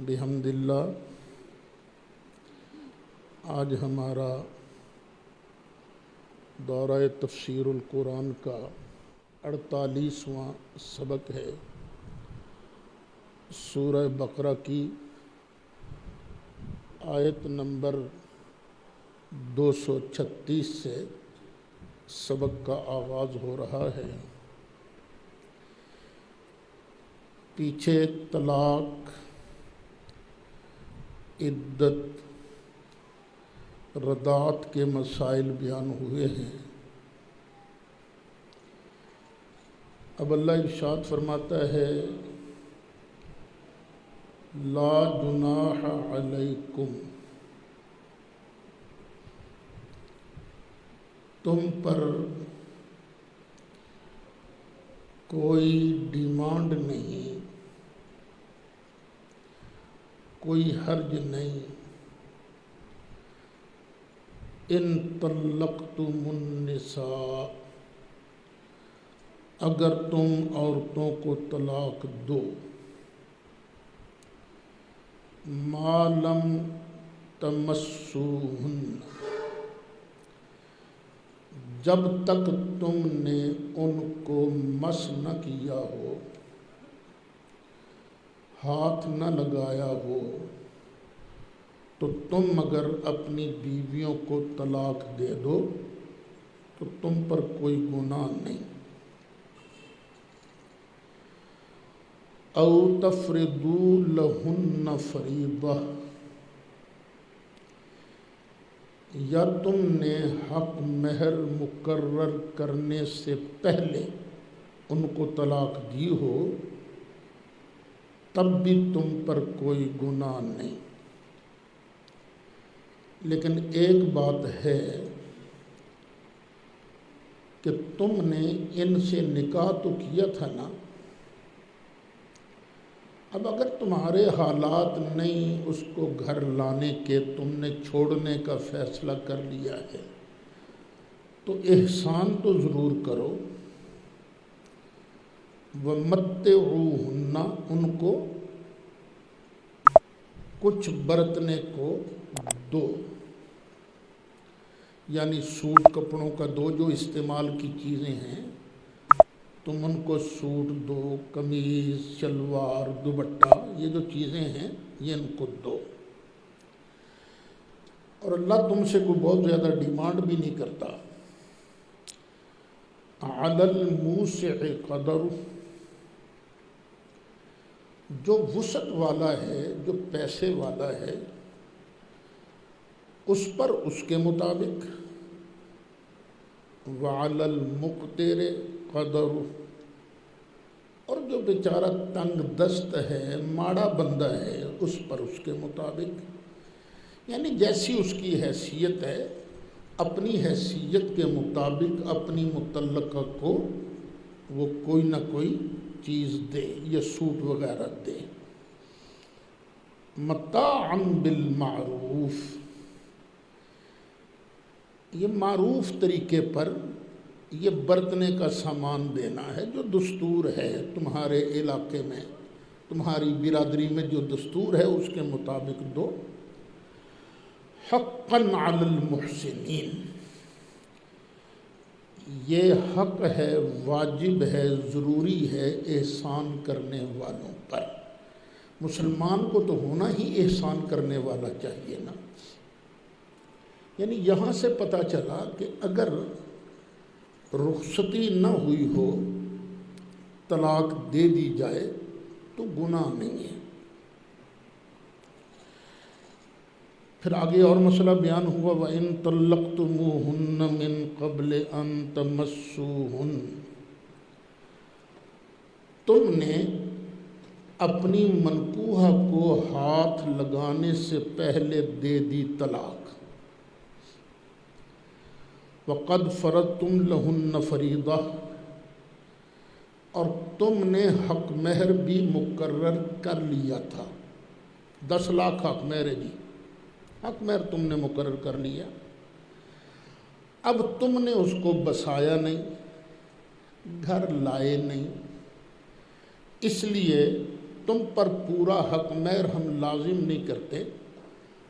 بحمد اللہ آج ہمارا دورہ تفسیر القرآن کا 48واں سبق ہے۔ سورہ بقرہ کی آیت نمبر 236 سے سبق کا آغاز ہو رہا ہے۔ پیچھے طلاق، عدت، رضاعت کے مسائل بیان ہوئے ہیں۔ اب اللہ ارشاد فرماتا ہے لا جناح علیکم، تم پر کوئی ڈیمانڈ نہیں، کوئی حرج نہیں، ان طلقتم النساء، اگر تم عورتوں کو طلاق دو، ما لم تمسوہن، جب تک تم نے ان کو مس نہ کیا ہو، ہاتھ نہ لگایا ہو، تو تم اگر اپنی بیویوں کو طلاق دے دو تو تم پر کوئی گناہ نہیں۔ او تفرضوا لہن فریضہ، یا تم نے حق مہر مقرر کرنے سے پہلے ان کو طلاق دی ہو، تب بھی تم پر کوئی گناہ نہیں۔ لیکن ایک بات ہے کہ تم نے ان سے نکاح تو کیا تھا نا، اب اگر تمہارے حالات نہیں اس کو گھر لانے کے، تم نے چھوڑنے کا فیصلہ کر لیا ہے، تو احسان تو ضرور کرو۔ وَمَتِّعُوهُنَّ، ان کو کچھ برتنے کو دو، یعنی سوٹ کپڑوں کا دو، جو استعمال کی چیزیں ہیں تم ان کو سوٹ دو، قمیض، شلوار، دوپٹہ، یہ جو چیزیں ہیں یہ ان کو دو۔ اور اللہ تم سے کوئی بہت زیادہ ڈیمانڈ بھی نہیں کرتا۔ عَلَى الْمُوسِعِ قَدَرُهُ، جو وسعت والا ہے، جو پیسے والا ہے، اس پر اس کے مطابق۔ وَعَلَى الْمُقْتِرِ قَدَرُهُ، اور جو بیچارہ تنگ دست ہے، ماڑا بندہ ہے، اس پر اس کے مطابق۔ یعنی جیسی اس کی حیثیت ہے، اپنی حیثیت کے مطابق اپنی متعلقہ کو وہ کوئی نہ کوئی چیز دے، یا سوٹ وغیرہ دے۔ متاعا بالمعروف، یہ معروف طریقے پر یہ برتنے کا سامان دینا ہے، جو دستور ہے تمہارے علاقے میں، تمہاری برادری میں جو دستور ہے اس کے مطابق دو۔ حقا علی المحسنین، یہ حق ہے، واجب ہے، ضروری ہے احسان کرنے والوں پر۔ مسلمان کو تو ہونا ہی احسان کرنے والا چاہیے نا۔ یعنی یہاں سے پتہ چلا کہ اگر رخصتی نہ ہوئی ہو، طلاق دے دی جائے تو گناہ نہیں ہے۔ پھر آگے اور مسئلہ بیان ہوا وَإِن طَلَّقْتُمُوهُنَّ مِن قَبْلِ أَن تَمَسُّوهُنَّ، تم نے اپنی منکوحہ کو ہاتھ لگانے سے پہلے دے دی طلاق۔ وَقَدْ فَرَضْتُمْ لَهُنَّ فَرِيضَةً، اور تم نے حق مہر بھی مقرر کر لیا تھا۔ 10 لاکھ حق مہر ہے جی، حق مہر تم نے مقرر کر لیا۔ اب تم نے اس کو بسایا نہیں، گھر لائے نہیں، اس لیے تم پر پورا حق مہر ہم لازم نہیں کرتے،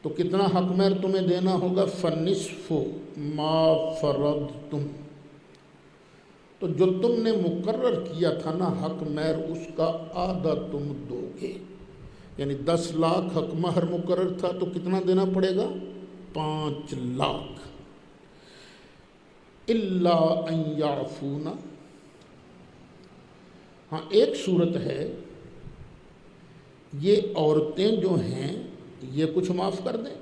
تو کتنا حق مہر تمہیں دینا ہوگا؟ فنصف ما فرضتم، تو جو تم نے مقرر کیا تھا نا حق مہر، اس کا آدھا تم دو گے، یعنی 10 لاکھ حق مہر مقرر تھا تو کتنا دینا پڑے گا؟ 5 لاکھ۔ الا ان یعفون، ہاں ایک صورت ہے یہ عورتیں جو ہیں یہ کچھ معاف کر دیں،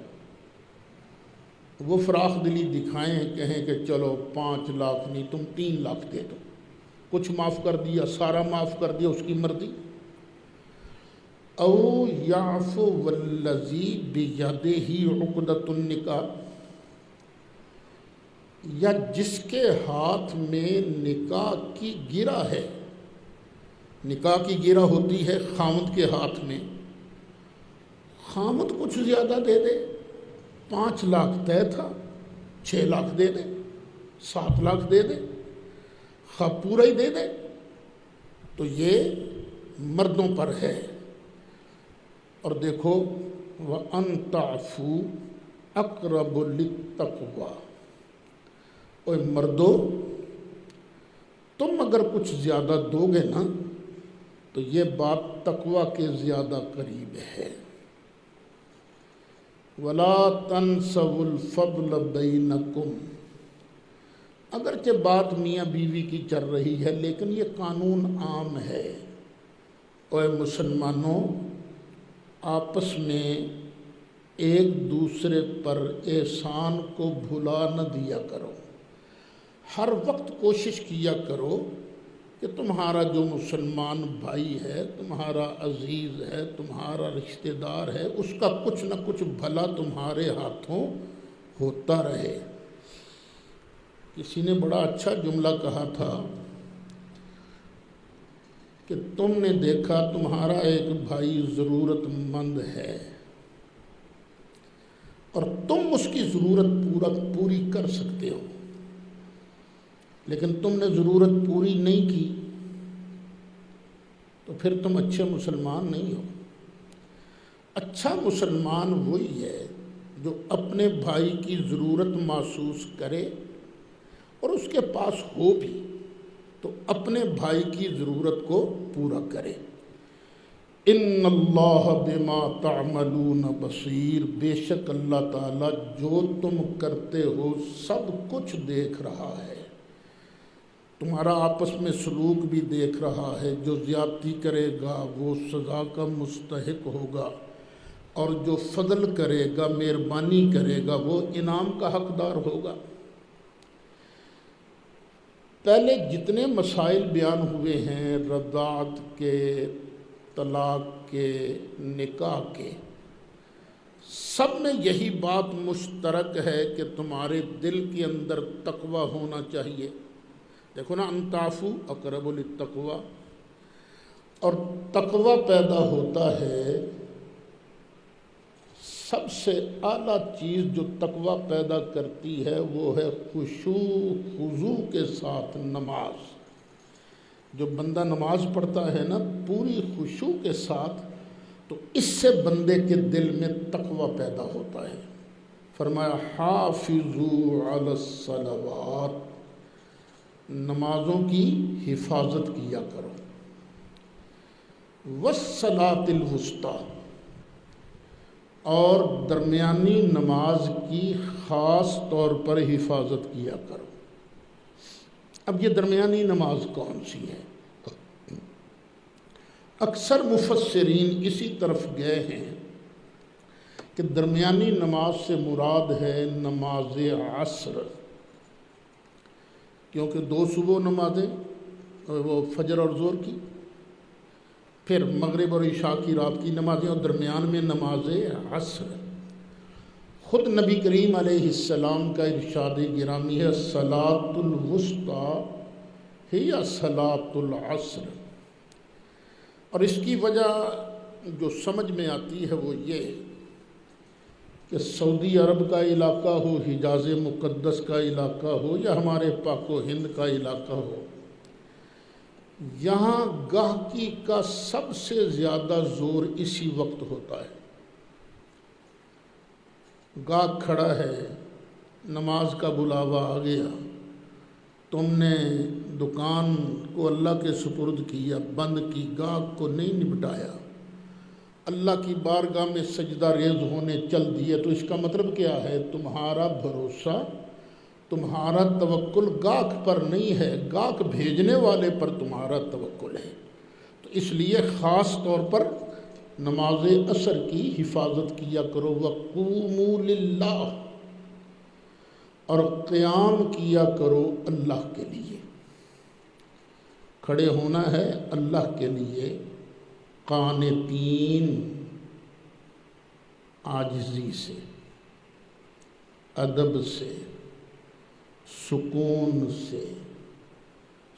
وہ فراخ دلی دکھائیں، کہیں کہ چلو 5 لاکھ نہیں تم 3 لاکھ دے دو، کچھ معاف کر دیا، سارا معاف کر دیا، اس کی مرضی۔ او یعفو والذی بیدہ عقدۃ النکاح، یا جس کے ہاتھ میں نکاح کی گرہ ہے، نکاح کی گرہ ہوتی ہے خامد کے ہاتھ میں، خامد کچھ زیادہ دے دے، 5 لاکھ طے تھا، 6 لاکھ دے دے، 7 لاکھ دے دے، خواہ پورا ہی دے دے، تو یہ مردوں پر ہے۔ اور دیکھو وَأَن تَعْفُوا أَقْرَبُ لِلتَّقْوَىٰ، اوے مردو تم اگر کچھ زیادہ دو گے نا تو یہ بات تقویٰ کے زیادہ قریب ہے۔ وَلَا تَنْسَوُا الْفَضْلَ بَيْنَكُمْ، اگرچہ بات میاں بیوی کی چل رہی ہے لیکن یہ قانون عام ہے، اوے مسلمانوں آپس میں ایک دوسرے پر احسان کو بھلا نہ دیا کرو، ہر وقت کوشش کیا کرو کہ تمہارا جو مسلمان بھائی ہے، تمہارا عزیز ہے، تمہارا رشتہ دار ہے، اس کا کچھ نہ کچھ بھلا تمہارے ہاتھوں ہوتا رہے۔ کسی نے بڑا اچھا جملہ کہا تھا کہ تم نے دیکھا تمہارا ایک بھائی ضرورت مند ہے اور تم اس کی ضرورت پوری کر سکتے ہو، لیکن تم نے ضرورت پوری نہیں کی تو پھر تم اچھے مسلمان نہیں ہو۔ اچھا مسلمان وہی ہے جو اپنے بھائی کی ضرورت محسوس کرے اور اس کے پاس ہو بھی تو اپنے بھائی کی ضرورت کو پورا کرے۔ ان اللہ بما تعملون بصیر، بے شک اللہ تعالیٰ جو تم کرتے ہو سب کچھ دیکھ رہا ہے، تمہارا آپس میں سلوک بھی دیکھ رہا ہے، جو زیادتی کرے گا وہ سزا کا مستحق ہوگا اور جو فضل کرے گا، مہربانی کرے گا، وہ انعام کا حقدار ہوگا۔ پہلے جتنے مسائل بیان ہوئے ہیں رضاعت کے، طلاق کے، نکاح کے، سب میں یہی بات مشترک ہے کہ تمہارے دل کے اندر تقوی ہونا چاہیے۔ دیکھو نا، ان تعفوا اقرب للتقویٰ، اور تقوی پیدا ہوتا ہے، سب سے اعلیٰ چیز جو تقوی پیدا کرتی ہے وہ ہے خشوع خضوع کے ساتھ نماز۔ جو بندہ نماز پڑھتا ہے نا پوری خشوع کے ساتھ، تو اس سے بندے کے دل میں تقوی پیدا ہوتا ہے۔ فرمایا حافظوا علی الصلوات، نمازوں کی حفاظت کیا کرو، والصلاۃ الوسطیٰ، اور درمیانی نماز کی خاص طور پر حفاظت کیا کرو۔ اب یہ درمیانی نماز کون سی ہے؟ اکثر مفسرین اسی طرف گئے ہیں کہ درمیانی نماز سے مراد ہے نماز عصر، کیونکہ 2 صبح نمازیں، وہ فجر اور ظہر کی، پھر مغرب اور عشاء کی رات کی نمازیں، اور درمیان میں نماز عصر۔ خود نبی کریم علیہ السلام کا ارشاد گرامی ہے صلاۃ الوسطیٰ ہی صلاۃ العصر، اور اس کی وجہ جو سمجھ میں آتی ہے وہ یہ کہ سعودی عرب کا علاقہ ہو، حجاز مقدس کا علاقہ ہو، یا ہمارے پاک و ہند کا علاقہ ہو، یہاں گاہکی کا سب سے زیادہ زور اسی وقت ہوتا ہے۔ گاہک کھڑا ہے، نماز کا بلاوا آ گیا، تم نے دکان کو اللہ کے سپرد کیا، بند کی، گاہک کو نہیں نپٹایا، اللہ کی بارگاہ میں سجدہ ریز ہونے چل دیے، تو اس کا مطلب کیا ہے؟ تمہارا بھروسہ، تمہارا توکل گاہک پر نہیں ہے، گاہک بھیجنے والے پر تمہارا توکل ہے۔ تو اس لیے خاص طور پر نماز عصر کی حفاظت کیا کرو، وَقُومُوا لِلَّهِ، اور قیام کیا کرو اللہ کے لیے۔ کھڑے ہونا ہے اللہ کے لیے، قانتین، عاجزی سے، ادب سے، سکون سے،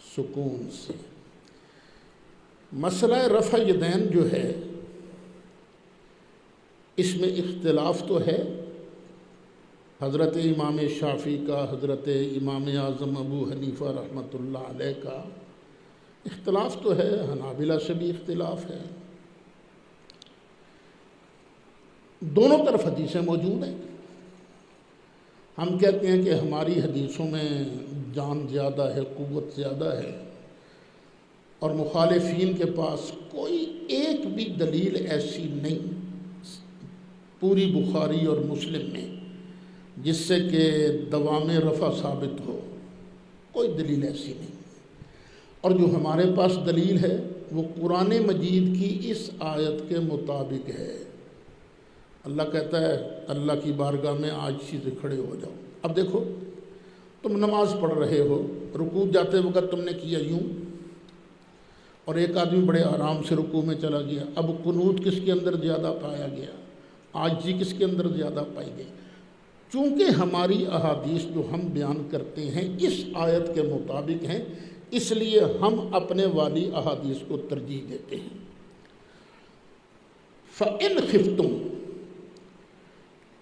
سکون سے۔ مسئلہ رفع یدین جو ہے اس میں اختلاف تو ہے، حضرت امام شافعی کا، حضرت امام اعظم ابو حنیفہ رحمۃ اللہ علیہ کا اختلاف تو ہے، حنابلہ سے بھی اختلاف ہے، دونوں طرف حدیثیں موجود ہیں۔ ہم کہتے ہیں کہ ہماری حدیثوں میں جان زیادہ ہے، قوت زیادہ ہے، اور مخالفین کے پاس کوئی ایک بھی دلیل ایسی نہیں پوری بخاری اور مسلم میں جس سے کہ دوام رفع ثابت ہو، کوئی دلیل ایسی نہیں۔ اور جو ہمارے پاس دلیل ہے وہ قرآن مجید کی اس آیت کے مطابق ہے۔ اللہ کہتا ہے اللہ کی بارگاہ میں عاجزی سے کھڑے ہو جاؤ۔ اب دیکھو، تم نماز پڑھ رہے ہو، رکوع جاتے وقت تم نے کیا یوں، اور ایک آدمی بڑے آرام سے رکوع میں چلا گیا۔ اب قنوت کس کے اندر زیادہ پایا گیا؟ عاجزی کس کے اندر زیادہ پائی گئی؟ چونکہ ہماری احادیث جو ہم بیان کرتے ہیں اس آیت کے مطابق ہیں، اس لیے ہم اپنے والی احادیث کو ترجیح دیتے ہیں۔ فَإِنْ خِفْتُمْ،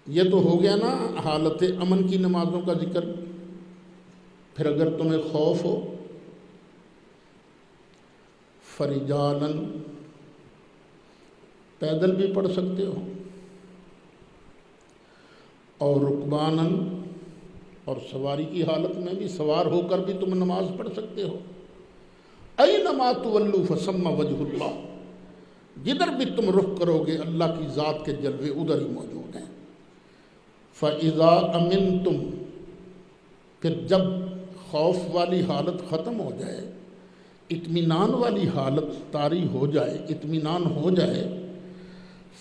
یہ تو ہو گیا نا حالت امن کی نمازوں کا ذکر۔ پھر اگر تمہیں خوف ہو، فَرِجَالًا، پیدل بھی پڑھ سکتے ہو، اور رکباناً، اور سواری کی حالت میں بھی، سوار ہو کر بھی تم نماز پڑھ سکتے ہو۔ اَيْنَمَا تُوَلُّوا فَثَمَّ وَجْهُ اللَّهِ، جدھر بھی تم رخ کرو گے اللہ کی ذات کے جلوے ادھر ہی موجود ہیں۔ فَإِذَا أَمِنْتُمْ، پھر جب خوف والی حالت ختم ہو جائے، اطمینان والی حالت طاری ہو جائے، اطمینان ہو جائے،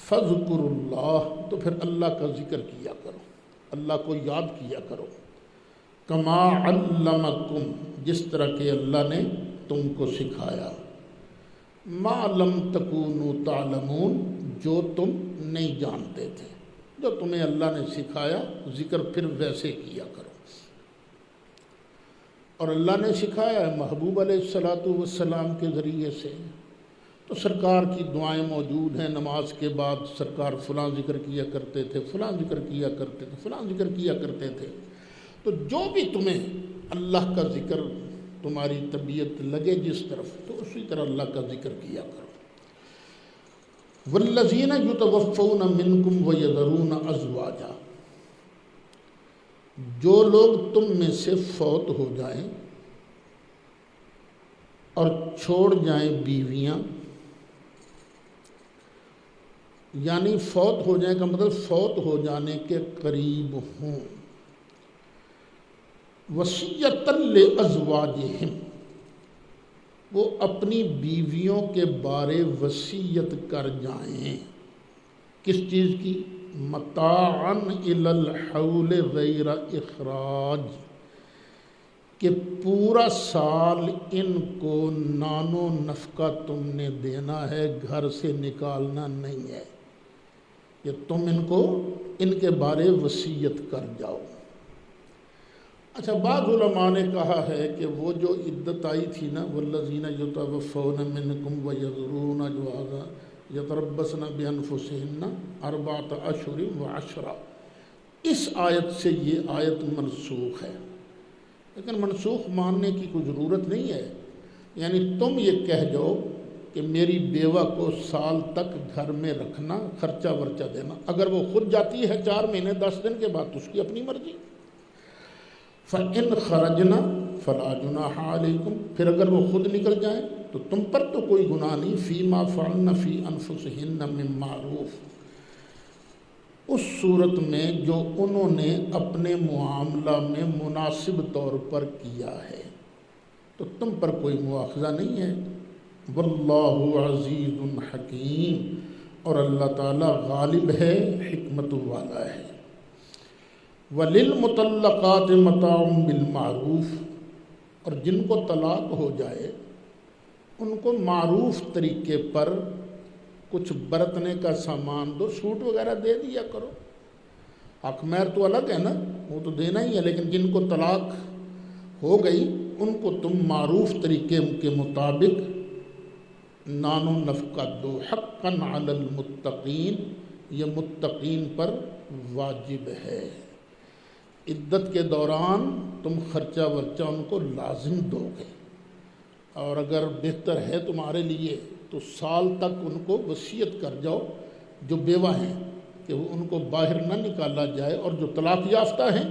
فَاذْكُرُوا اللَّهَ، تو پھر اللہ کا ذکر کیا کرو، اللہ کو یاد کیا کرو، کما علمکم، جس طرح کہ اللہ نے تم کو سکھایا، ما لم تکونوا تعلمون، جو تم نہیں جانتے تھے، جو تمہیں اللہ نے سکھایا ذکر پھر ویسے کیا کرو۔ اور اللہ نے سکھایا ہے محبوب علیہ السلام کے ذریعے سے، تو سرکار کی دعائیں موجود ہیں، نماز کے بعد سرکار فلاں ذکر کیا کرتے تھے، فلاں ذکر کیا کرتے تھے، فلاں ذکر کیا کرتے تھے۔ تو جو بھی تمہیں اللہ کا ذکر تمہاری طبیعت لگے جس طرف، تو اسی طرح اللہ کا ذکر کیا کرو۔ والذین یتوفون منکم ویذرون ازواجا، جو لوگ تم میں سے فوت ہو جائیں اور چھوڑ جائیں بیویاں، یعنی فوت ہو جائیں کا مطلب فوت ہو جانے کے قریب ہوں، وصیۃً لازواجہم، وہ اپنی بیویوں کے بارے وصیت کر جائیں، کس چیز کی؟ متاعاً الی الحول غیر اخراج، کہ پورا سال ان کو نان و نفقہ تم نے دینا ہے، گھر سے نکالنا نہیں ہے، کہ تم ان کو ان کے بارے وصیت کر جاؤ۔ اچھا، بعض علماء نے کہا ہے کہ وہ جو عدت آئی تھی نا، والذین یتوفون منکم ویذرون ازواجا یتربصن بانفسہن اربعۃ اشہر وعشرا، اس آیت سے یہ آیت منسوخ ہے، لیکن منسوخ ماننے کی کوئی ضرورت نہیں ہے۔ یعنی تم یہ کہہ جاؤ کہ میری بیوہ کو سال تک گھر میں رکھنا، خرچہ ورچہ دینا، اگر وہ خود جاتی ہے 4 مہینے 10 دن کے بعد تو اس کی اپنی مرضی۔ فَإِنْ خَرَجْنَا فَلَا جُنَاحَ عَلَيْكُمْ، پھر اگر وہ خود نکل جائیں تو تم پر تو کوئی گناہ نہیں، فِي مَا فَعَلْنَ فِي أَنفُسِهِنَّ مِن مَّعْرُوف، اس صورت میں جو انہوں نے اپنے معاملہ میں مناسب طور پر کیا ہے، تو تم پر کوئی مواخذہ نہیں ہے۔ واللہ عزیز حکیم، اور اللہ تعالیٰ غالب ہے، حکمت والا ہے۔ وَلِلْمُطَلَّقَاتِ مَتَاعٌ بِالْمَعْرُوفِ، اور جن کو طلاق ہو جائے ان کو معروف طریقے پر کچھ برتنے کا سامان دو، سوٹ وغیرہ دے دیا کرو۔ حق مہر تو الگ ہے نا، وہ تو دینا ہی ہے، لیکن جن کو طلاق ہو گئی ان کو تم معروف طریقے کے مطابق نان و نفقہ دو۔ حقاً علی المتقین، یہ متقین پر واجب ہے۔ عدت کے دوران تم خرچہ ورچہ ان کو لازم دو گے، اور اگر بہتر ہے تمہارے لیے تو سال تک ان کو وصیت کر جاؤ جو بیوہ ہیں کہ وہ ان کو باہر نہ نکالا جائے، اور جو طلاق یافتہ ہیں،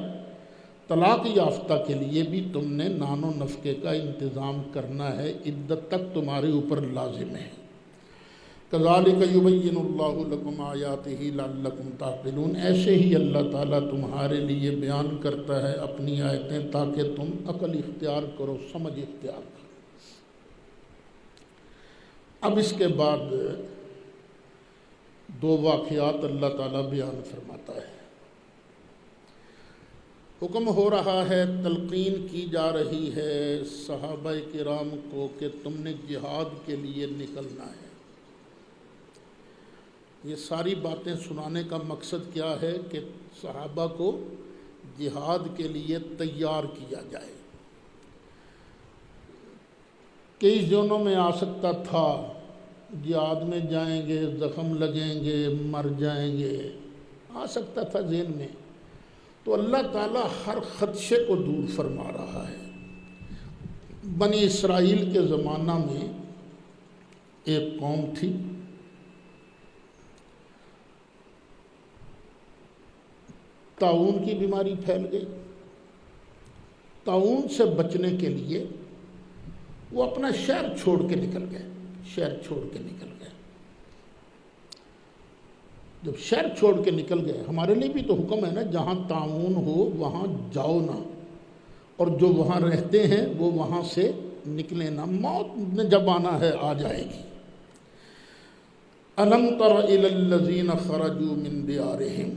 طلاق یافتہ کے لیے بھی تم نے نان و نفقے کا انتظام کرنا ہے، عدت تک تمہارے اوپر لازم ہے۔ کذالک یبین اللہ لکم آیاتہ لعلکم تعقلون، ایسے ہی اللہ تعالیٰ تمہارے لیے بیان کرتا ہے اپنی آیتیں تاکہ تم عقل اختیار کرو، سمجھ اختیار کرو۔ اب اس کے بعد 2 واقعات اللہ تعالیٰ بیان فرماتا ہے۔ حکم ہو رہا ہے، تلقین کی جا رہی ہے صحابہ کرام کو کہ تم نے جہاد کے لیے نکلنا ہے۔ یہ ساری باتیں سنانے کا مقصد کیا ہے کہ صحابہ کو جہاد کے لیے تیار کیا جائے۔ کئی ذہنوں میں آ سکتا تھا جہاد میں جائیں گے، زخم لگیں گے، مر جائیں گے، آ سکتا تھا ذہن میں، تو اللہ تعالیٰ ہر خدشے کو دور فرما رہا ہے۔ بنی اسرائیل کے زمانہ میں ایک قوم تھی، طاعون کی بیماری پھیل گئی۔ طاعون سے بچنے کے لیے وہ اپنا شہر چھوڑ کے نکل گئے، شہر چھوڑ کے نکل گئے۔ جب شہر چھوڑ کے نکل گئے، ہمارے لیے بھی تو حکم ہے نا، جہاں طاعون ہو وہاں جاؤ نہ، اور جو وہاں رہتے ہیں وہ وہاں سے نکلے نہ، موت نے جب آنا ہے آ جائے گی۔ أَلَمْ تَرَ إِلَى الَّذِينَ خَرَجُوا مِن دِيَارِهِمْ،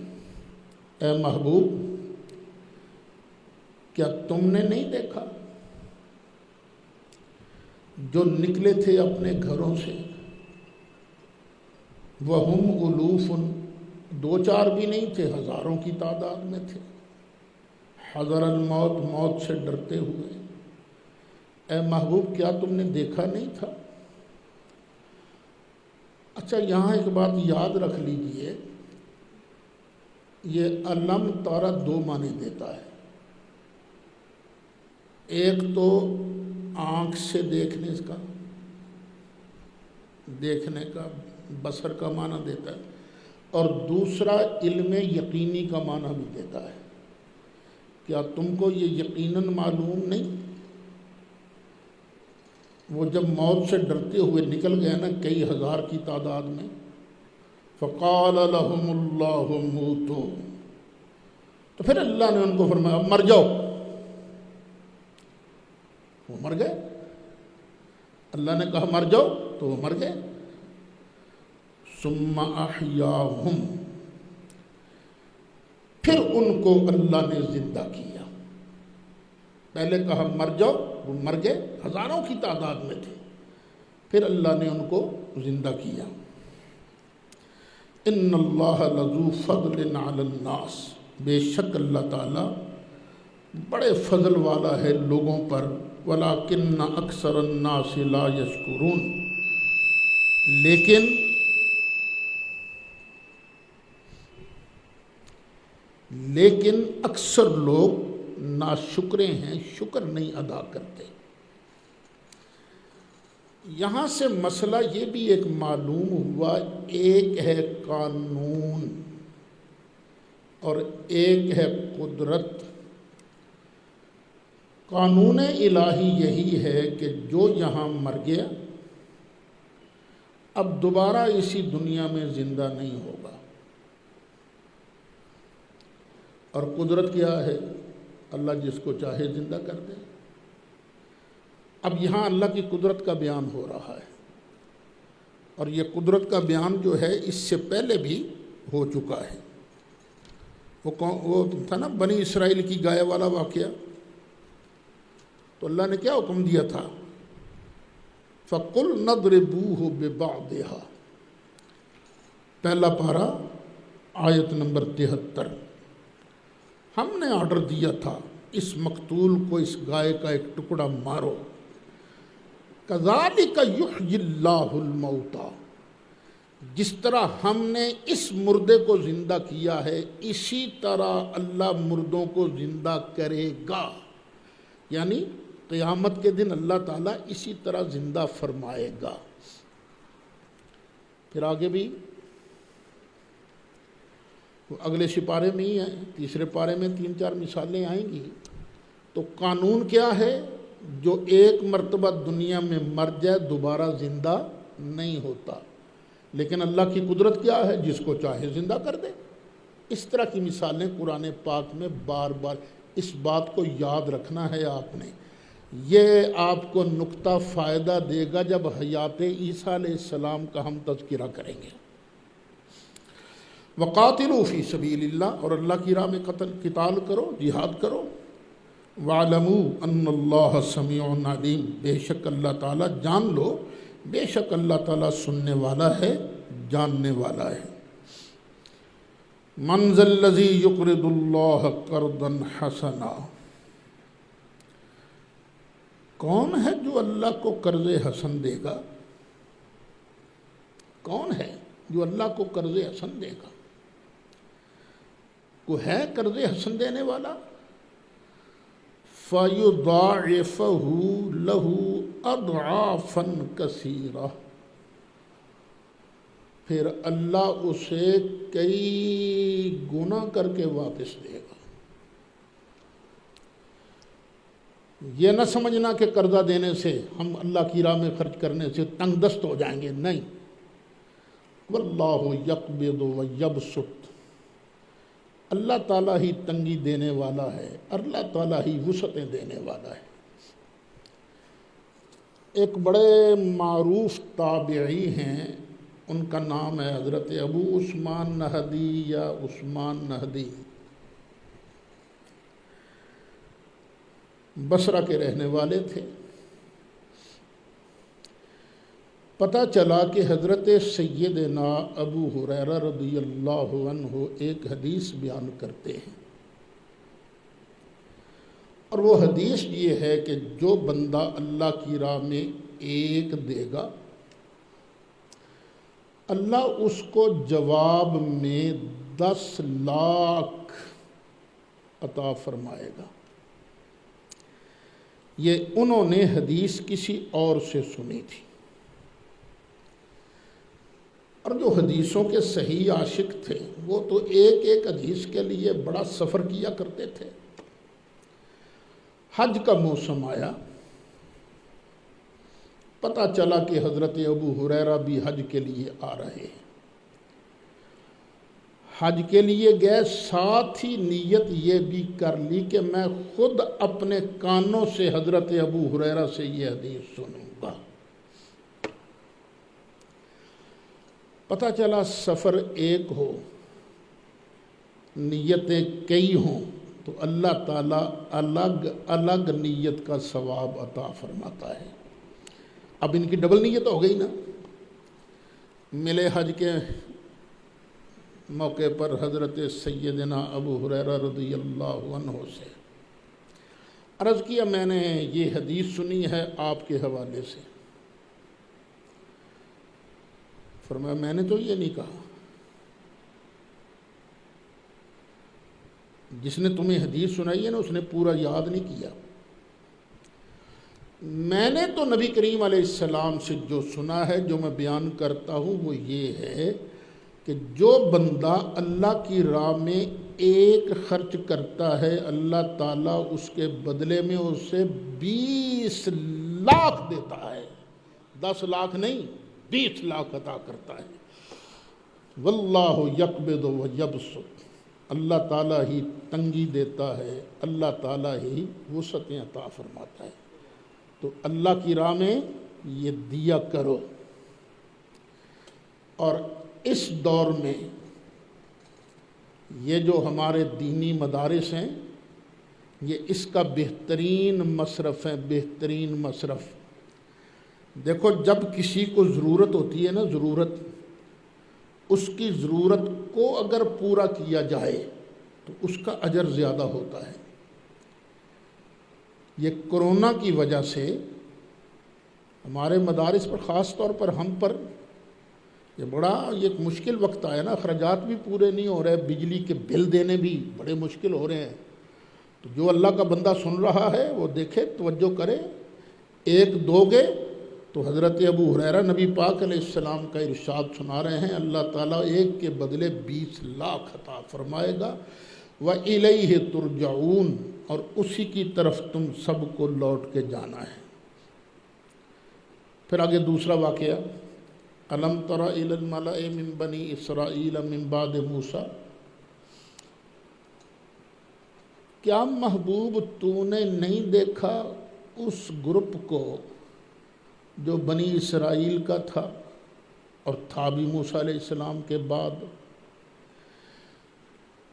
اے محبوب کیا تم نے نہیں دیکھا جو نکلے تھے اپنے گھروں سے، وَهُمْ أُلُوفٌ، 2-4 بھی نہیں تھے، ہزاروں کی تعداد میں تھے، حذر الموت، موت سے ڈرتے ہوئے۔ اے محبوب کیا تم نے دیکھا نہیں تھا؟ اچھا یہاں ایک بات یاد رکھ لیجئے، یہ علم تارا 2 معنی دیتا ہے۔ ایک تو آنکھ سے دیکھنے کا، دیکھنے کا، بصر کا معنی دیتا ہے، اور دوسرا علم یقینی کا معنی بھی دیتا ہے۔ کیا تم کو یہ یقیناً معلوم نہیں؟ وہ جب موت سے ڈرتے ہوئے نکل گئے نا کئی ہزار کی تعداد میں، فقال لهم اللہ موتوا، تو پھر اللہ نے ان کو فرمایا مر جاؤ۔ وہ مر گئے، اللہ نے کہا مر جاؤ تو وہ مر گئے۔ ثم احیاہم، پھر ان کو اللہ نے زندہ کیا۔ پہلے کہا مر جاؤ، وہ مر گئے، ہزاروں کی تعداد میں تھے، پھر اللہ نے ان کو زندہ کیا۔ ان اللہ لذو فضل علی الناس، بے شک اللہ تعالیٰ بڑے فضل والا ہے لوگوں پر، ولیکن اکثر الناس لا یشکرون، لیکن اکثر لوگ ناشکرے ہیں، شکر نہیں ادا کرتے۔ یہاں سے مسئلہ یہ بھی ایک معلوم ہوا، ایک ہے قانون اور ایک ہے قدرت۔ قانون الہی یہی ہے کہ جو یہاں مر گیا اب دوبارہ اسی دنیا میں زندہ نہیں ہوگا، اور قدرت کیا ہے؟ اللہ جس کو چاہے زندہ کر دے۔ اب یہاں اللہ کی قدرت کا بیان ہو رہا ہے، اور یہ قدرت کا بیان جو ہے اس سے پہلے بھی ہو چکا ہے۔ وہ تھا نا بنی اسرائیل کی گائے والا واقعہ، تو اللہ نے کیا حکم دیا تھا؟ فَقُلْ نَضْرِبُوهُ بِبَعْضِهَا، پہلا پارہ آیت نمبر 73۔ ہم نے آرڈر دیا تھا اس مقتول کو، اس گائے کا ایک ٹکڑا مارو۔ كَذَلِكَ يُحْيِي اللَّهُ الْمَوْتَى، جس طرح ہم نے اس مردے کو زندہ کیا ہے اسی طرح اللہ مردوں کو زندہ کرے گا، یعنی قیامت کے دن اللہ تعالیٰ اسی طرح زندہ فرمائے گا۔ پھر آگے بھی اگلے سپارے میں ہی ہیں، تیسرے پارے میں 3-4 مثالیں آئیں گی۔ تو قانون کیا ہے؟ جو ایک مرتبہ دنیا میں مر جائے دوبارہ زندہ نہیں ہوتا، لیکن اللہ کی قدرت کیا ہے؟ جس کو چاہے زندہ کر دے۔ اس طرح کی مثالیں قرآن پاک میں بار بار، اس بات کو یاد رکھنا ہے آپ نے، یہ آپ کو نقطہ فائدہ دے گا جب حیات عیسیٰ علیہ السلام کا ہم تذکرہ کریں گے۔ وَقَاتِلُوا فِي سَبِيلِ اللَّهِ، اور اللہ کی راہ میں قتال کرو، جہاد کرو۔ وَاعْلَمُوا أَنَّ اللَّهَ سَمِيعٌ عَلِيمٌ، بے شک اللہ تعالیٰ، جان لو بے شک اللہ تعالیٰ سننے والا ہے، جاننے والا ہے۔ مَنْ ذَا الَّذِي يُقْرِضُ اللَّهَ قَرْضًا حَسَنًا، کون ہے جو اللہ کو قرض حسن دے گا؟ کون ہے جو اللہ کو قرض حسن دے گا؟ کو ہے قرض حسن دینے والا؟ فَيُضَاعِفَهُ لَهُ أَضْعَافًا كَثِيرَةً، پھر اللہ اسے کئی گنا کر کے واپس دے گا۔ یہ نہ سمجھنا کہ قرضہ دینے سے، ہم اللہ کی راہ میں خرچ کرنے سے تنگ دست ہو جائیں گے، نہیں۔ وَاللَّهُ يَقْبِضُ وَيَبْسُطُ، اللہ تعالیٰ ہی تنگی دینے والا ہے، اللہ تعالیٰ ہی وسعتیں دینے والا ہے۔ ایک بڑے معروف تابعی ہیں، ان کا نام ہے حضرت ابو عثمان نہدی یا عثمان نہدی، بصرہ کے رہنے والے تھے۔ پتہ چلا کہ حضرت سیدنا ابو ہریرہ رضی اللہ عنہ ایک حدیث بیان کرتے ہیں، اور وہ حدیث یہ ہے کہ جو بندہ اللہ کی راہ میں ایک دے گا، اللہ اس کو جواب میں 10 لاکھ عطا فرمائے گا۔ یہ انہوں نے حدیث کسی اور سے سنی تھی، اور جو حدیثوں کے صحیح عاشق تھے وہ تو ایک ایک حدیث کے لیے بڑا سفر کیا کرتے تھے۔ حج کا موسم آیا، پتہ چلا کہ حضرت ابو ہریرہ بھی حج کے لیے آ رہے ہیں۔ حج کے لیے گئے، ساتھ ہی نیت یہ بھی کر لی کہ میں خود اپنے کانوں سے حضرت ابو ہریرہ سے یہ حدیث سنوں گا۔ پتہ چلا سفر ایک ہو، نیتیں کئی ہوں، تو اللہ تعالیٰ الگ الگ نیت کا ثواب عطا فرماتا ہے۔ اب ان کی ڈبل نیت ہو گئی نا۔ ملے حج کے موقع پر حضرت سیدنا ابو ہریرہ رضی اللہ عنہ سے عرض کیا، میں نے یہ حدیث سنی ہے آپ کے حوالے سے۔ فرمایا میں نے تو یہ نہیں کہا، جس نے تمہیں حدیث سنائی ہے نا اس نے پورا یاد نہیں کیا۔ میں نے تو نبی کریم علیہ السلام سے جو سنا ہے، جو میں بیان کرتا ہوں، وہ یہ ہے کہ جو بندہ اللہ کی راہ میں ایک خرچ کرتا ہے، اللہ تعالیٰ اس کے بدلے میں اسے 20 لاکھ دیتا ہے۔ 10 لاکھ نہیں، 20 لاکھ عطا کرتا ہے۔ واللہ یقبض و یبسط، اللہ تعالیٰ ہی تنگی دیتا ہے، اللہ تعالیٰ ہی وسعتیں عطا فرماتا ہے۔ تو اللہ کی راہ میں یہ دیا کرو۔ اور اس دور میں یہ جو ہمارے دینی مدارس ہیں، یہ اس کا بہترین مصرف ہے، بہترین مصرف۔ دیکھو، جب کسی کو ضرورت ہوتی ہے نا، ضرورت، اس کی ضرورت کو اگر پورا کیا جائے تو اس کا اجر زیادہ ہوتا ہے۔ یہ کرونا کی وجہ سے ہمارے مدارس پر، خاص طور پر ہم پر، یہ بڑا ایک مشکل وقت آیا نا، اخراجات بھی پورے نہیں ہو رہے، بجلی کے بل دینے بھی بڑے مشکل ہو رہے ہیں۔ تو جو اللہ کا بندہ سن رہا ہے وہ دیکھے، توجہ کرے۔ ایک دو گے تو حضرت ابو ہریرہ نبی پاک علیہ السلام کا ارشاد سنا رہے ہیں، اللہ تعالیٰ ایک کے بدلے 20 لاکھ عطا فرمائے گا۔ وَإِلَيْهِ تُرْجَعُونَ، اور اسی کی طرف تم سب کو لوٹ کے جانا ہے۔ پھر آگے دوسرا واقعہ، أَلَمْ تَرَ إِلَى الْمَلَإِ مِنْ بَنِي إِسْرَائِيلَ مِنْ بَعْدِ مُوسَىٰ، کیا محبوب تو نے نہیں دیکھا اس گروپ کو جو بنی اسرائیل کا تھا اور تھا بھی موسیٰ علیہ السلام کے بعد؟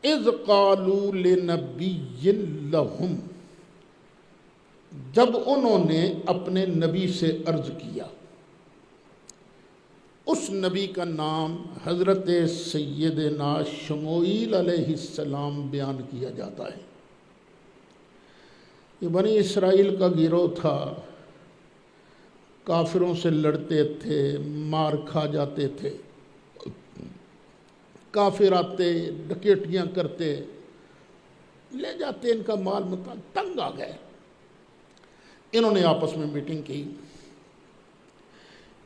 اذ قالوا لنبی لہم، جب انہوں نے اپنے نبی سے عرض کیا۔ اس نبی کا نام حضرت سیدنا شموئیل علیہ السلام بیان کیا جاتا ہے۔ یہ بنی اسرائیل کا گروہ تھا، کافروں سے لڑتے تھے، مار کھا جاتے تھے، کافر آتے ڈکیٹیاں کرتے، لے جاتے ان کا مال متا، تنگ آ گئے۔ انہوں نے آپس میں میٹنگ کی،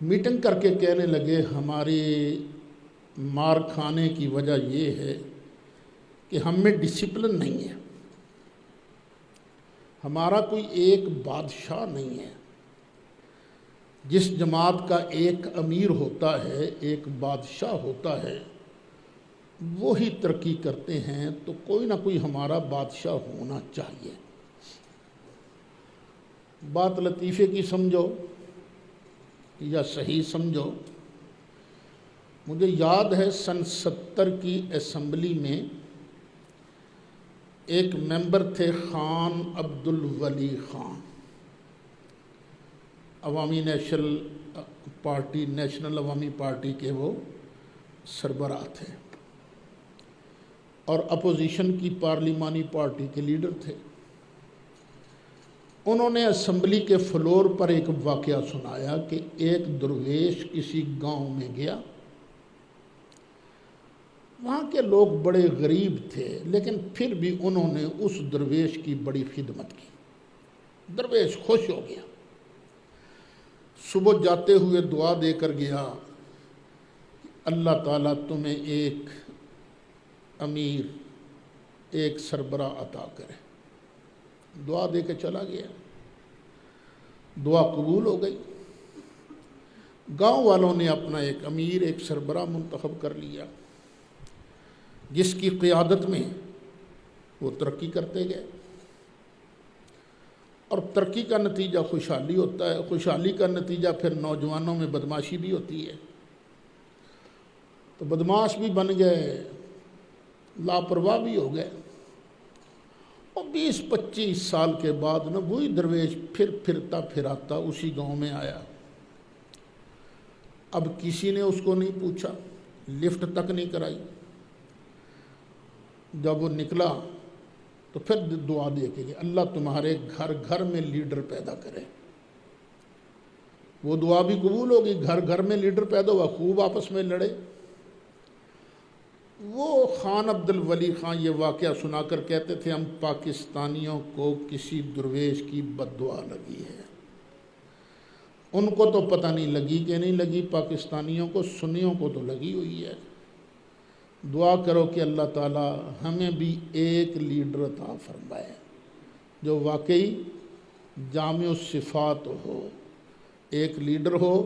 میٹنگ کر کے کہنے لگے ہماری مار کھانے کی وجہ یہ ہے کہ ہم میں ڈسپلن نہیں ہے، ہمارا کوئی ایک بادشاہ نہیں ہے۔ جس جماعت کا ایک امیر ہوتا ہے، ایک بادشاہ ہوتا ہے، وہی ترقی کرتے ہیں، تو کوئی نہ کوئی ہمارا بادشاہ ہونا چاہیے۔ بات لطیفے کی سمجھو یا صحیح سمجھو، مجھے یاد ہے سن 70 کی اسمبلی میں ایک ممبر تھے خان عبد الولی خان، عوامی نیشنل عوامی پارٹی کے وہ سربراہ تھے اور اپوزیشن کی پارلیمانی پارٹی کے لیڈر تھے۔ انہوں نے اسمبلی کے فلور پر ایک واقعہ سنایا کہ ایک درویش کسی گاؤں میں گیا، وہاں کے لوگ بڑے غریب تھے، لیکن پھر بھی انہوں نے اس درویش کی بڑی خدمت کی۔ درویش خوش ہو گیا، صبح جاتے ہوئے دعا دے کر گیا، اللہ تعالیٰ تمہیں ایک امیر، ایک سربراہ عطا کرے۔ دعا دے کے چلا گیا، دعا قبول ہو گئی۔ گاؤں والوں نے اپنا ایک امیر، ایک سربراہ منتخب کر لیا، جس کی قیادت میں وہ ترقی کرتے گئے، اور ترقی کا نتیجہ خوشحالی ہوتا ہے، خوشحالی کا نتیجہ پھر نوجوانوں میں بدماشی بھی ہوتی ہے، تو بدماش بھی بن گئے، لاپرواہ بھی ہو گئے، اور 20-25 سال کے بعد نا وہی درویش پھر پھرتا پھراتا اسی گاؤں میں آیا۔ اب کسی نے اس کو نہیں پوچھا، لفٹ تک نہیں کرائی۔ جب وہ نکلا تو پھر دعا دے کے گیا، اللہ تمہارے گھر گھر میں لیڈر پیدا کرے۔ وہ دعا بھی قبول ہوگی، گھر گھر میں لیڈر پیدا ہوا، خوب آپس میں لڑے۔ وہ خان عبد الولی خان یہ واقعہ سنا کر کہتے تھے ہم پاکستانیوں کو کسی درویش کی بد دعا لگی ہے، ان کو تو پتہ نہیں لگی کہ نہیں لگی، پاکستانیوں کو، سنیوں کو تو لگی ہوئی ہے۔ دعا کرو کہ اللہ تعالی ہمیں بھی ایک لیڈر عطا فرمائے جو واقعی جامع الصفات ہو، ایک لیڈر ہو۔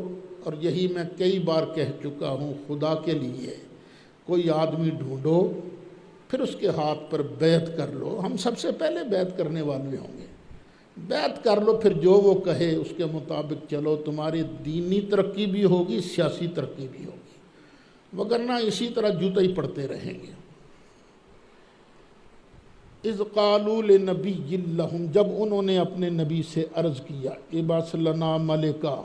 اور یہی میں کئی بار کہہ چکا ہوں، خدا کے لیے کوئی آدمی ڈھونڈو، پھر اس کے ہاتھ پر بیعت کر لو۔ ہم سب سے پہلے بیعت کرنے والے ہوں گے، بیعت کر لو، پھر جو وہ کہے اس کے مطابق چلو، تمہاری دینی ترقی بھی ہوگی، سیاسی ترقی بھی ہوگی، وگرنہ اسی طرح جوتے ہی پڑتے رہیں گے۔ اذ قالوا لنبی لہم، جب انہوں نے اپنے نبی سے عرض کیا، ابعث لنا ملکا،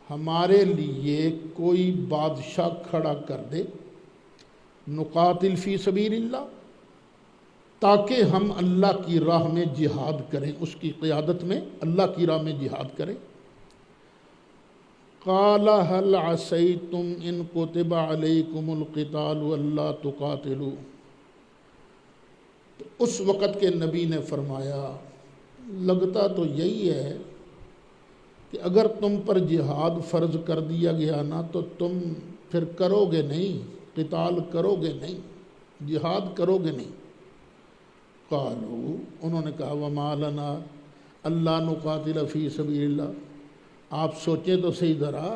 ہمارے لیے کوئی بادشاہ کھڑا کر دے، نقاتل فی سبیل اللہ، تاکہ ہم اللہ کی راہ میں جہاد کریں، اس کی قیادت میں اللہ کی راہ میں جہاد کریں۔ قال هل عسیتم ان کتب علیکم القتال الا تقاتلوا، تو اس وقت کے نبی نے فرمایا لگتا تو یہی ہے کہ اگر تم پر جہاد فرض کر دیا گیا نا تو تم پھر کرو گے نہیں، قتال کرو گے نہیں، جہاد کرو گے نہیں۔ قالوا، انہوں نے کہا وما لنا الا نقاتل فی سبیل اللہ، آپ سوچیں تو صحیح ذرا،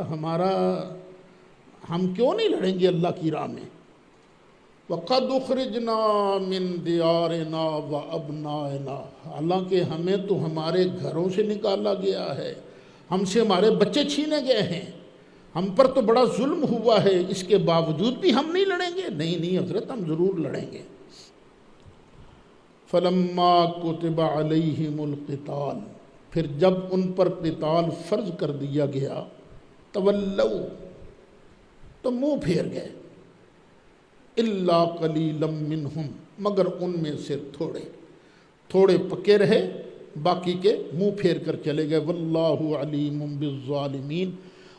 ہم کیوں نہیں لڑیں گے اللہ کی راہ میں؟ وَقَدْ اُخْرِجْنَا مِنْ دِيَارِنَا وَأَبْنَائِنَا، حالانکہ ہمیں تو ہمارے گھروں سے نکالا گیا ہے، ہم سے ہمارے بچے چھینے گئے ہیں، ہم پر تو بڑا ظلم ہوا ہے، اس کے باوجود بھی ہم نہیں لڑیں گے؟ نہیں حضرت، ہم ضرور لڑیں گے۔ فَلَمَّا كُتِبَ عَلَيْهِمُ الْقِتَالُ، پھر جب ان پر قتال فرض کر دیا گیا، تولوا، تو منہ پھیر گئے، الا قلیلا منہم، مگر ان میں سے تھوڑے پکے رہے، باقی کے منہ پھیر کر چلے گئے۔ واللہ علیم بالظالمین،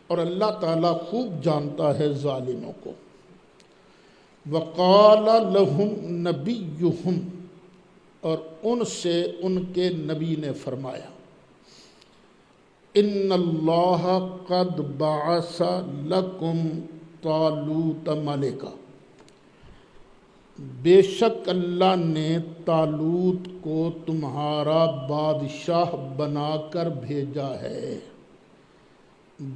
اور اللہ تعالیٰ خوب جانتا ہے ظالموں کو۔ وقال لهم نبیہم، اور ان سے ان کے نبی نے فرمایا، ان اللہ قد بعث لکم طالوت ملکا، بے شک اللہ نے طالوت کو تمہارا بادشاہ بنا کر بھیجا ہے۔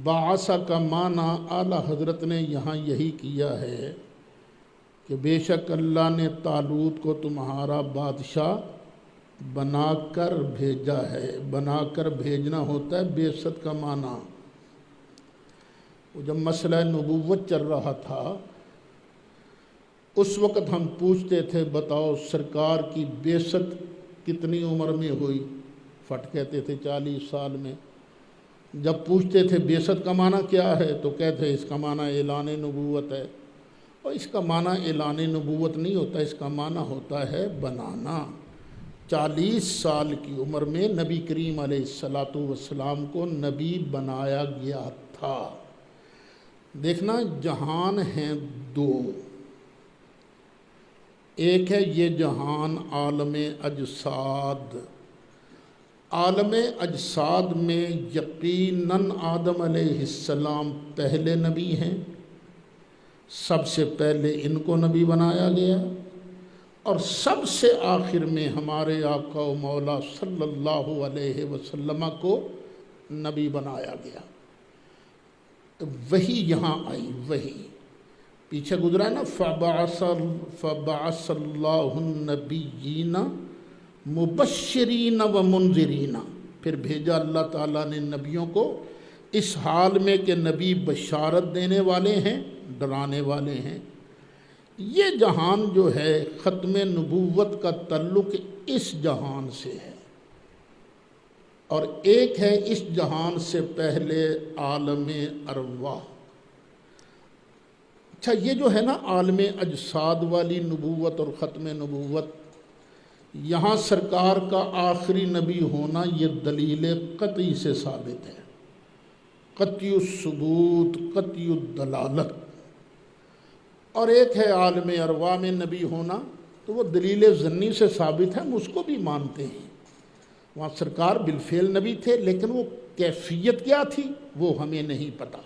بعث کا معنی اعلیٰ حضرت نے یہاں یہی کیا ہے کہ بے شک اللہ نے طالوت کو تمہارا بادشاہ بنا کر بھیجا ہے۔ بنا کر بھیجنا ہوتا ہے بعثت کا معنی۔ جب مسئلہ نبوت چل رہا تھا اس وقت ہم پوچھتے تھے بتاؤ سرکار کی بعثت کتنی عمر میں ہوئی؟ فٹ کہتے تھے 40 سال میں۔ جب پوچھتے تھے بعثت کا معنی کیا ہے تو کہتے اس کا معنی اعلان نبوت ہے، اور اس کا معنی اعلان نبوت نہیں ہوتا، اس کا معنی ہوتا ہے بنانا۔ 40 سال کی عمر میں نبی کریم علیہ السلام کو نبی بنایا گیا تھا۔ دیکھنا جہان ہیں دو، ایک ہے یہ جہان عالم اجساد۔ عالم اجساد میں یقیناً آدم علیہ السلام پہلے نبی ہیں، سب سے پہلے ان کو نبی بنایا گیا، اور سب سے آخر میں ہمارے آقا و مولا صلی اللہ علیہ وسلم کو نبی بنایا گیا۔ وہی یہاں آئی، وہی پیچھے گزرا ہے نا، فَبَعَثَ اللَّهُ النَّبِيِّينَ مُبَشِّرِينَ وَمُنذِرِينَ، پھر بھیجا اللہ تعالیٰ نے نبیوں کو اس حال میں کہ نبی بشارت دینے والے ہیں، ڈرانے والے ہیں۔ یہ جہان جو ہے ختم نبوت کا تعلق اس جہان سے ہے، اور ایک ہے اس جہان سے پہلے عالم ارواح۔ اچھا یہ جو ہے نا عالم اجساد والی نبوت اور ختم نبوت، یہاں سرکار کا آخری نبی ہونا یہ دلیل قطعی سے ثابت ہے، قطعی الثبوت، قطعی الدلالت۔ اور ایک ہے عالم ارواح میں نبی ہونا، تو وہ دلیل ظنی سے ثابت ہے، ہم اس کو بھی مانتے ہیں۔ وہاں سرکار بالفعل نبی تھے، لیکن وہ کیفیت کیا تھی وہ ہمیں نہیں پتہ۔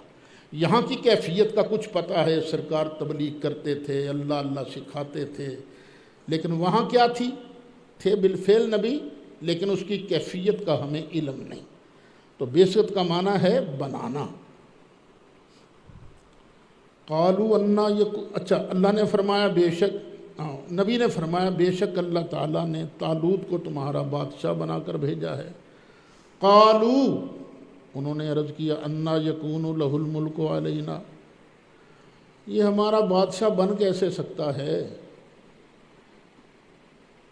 یہاں کی کیفیت کا کچھ پتہ ہے، سرکار تبلیغ کرتے تھے، اللہ اللہ سکھاتے تھے، لیکن وہاں کیا تھے بالفعل نبی، لیکن اس کی کیفیت کا ہمیں علم نہیں۔ تو بعثت کا معنی ہے بنانا۔ قالوا انا اچھا، اللہ نے فرمایا بے شک، نبی نے فرمایا بے شک اللہ تعالیٰ نے طالوت کو تمہارا بادشاہ بنا کر بھیجا ہے۔ قالوا، انہوں نے عرض کیا، انا یکون لہ الملک علینا، یہ ہمارا بادشاہ بن کیسے سکتا ہے؟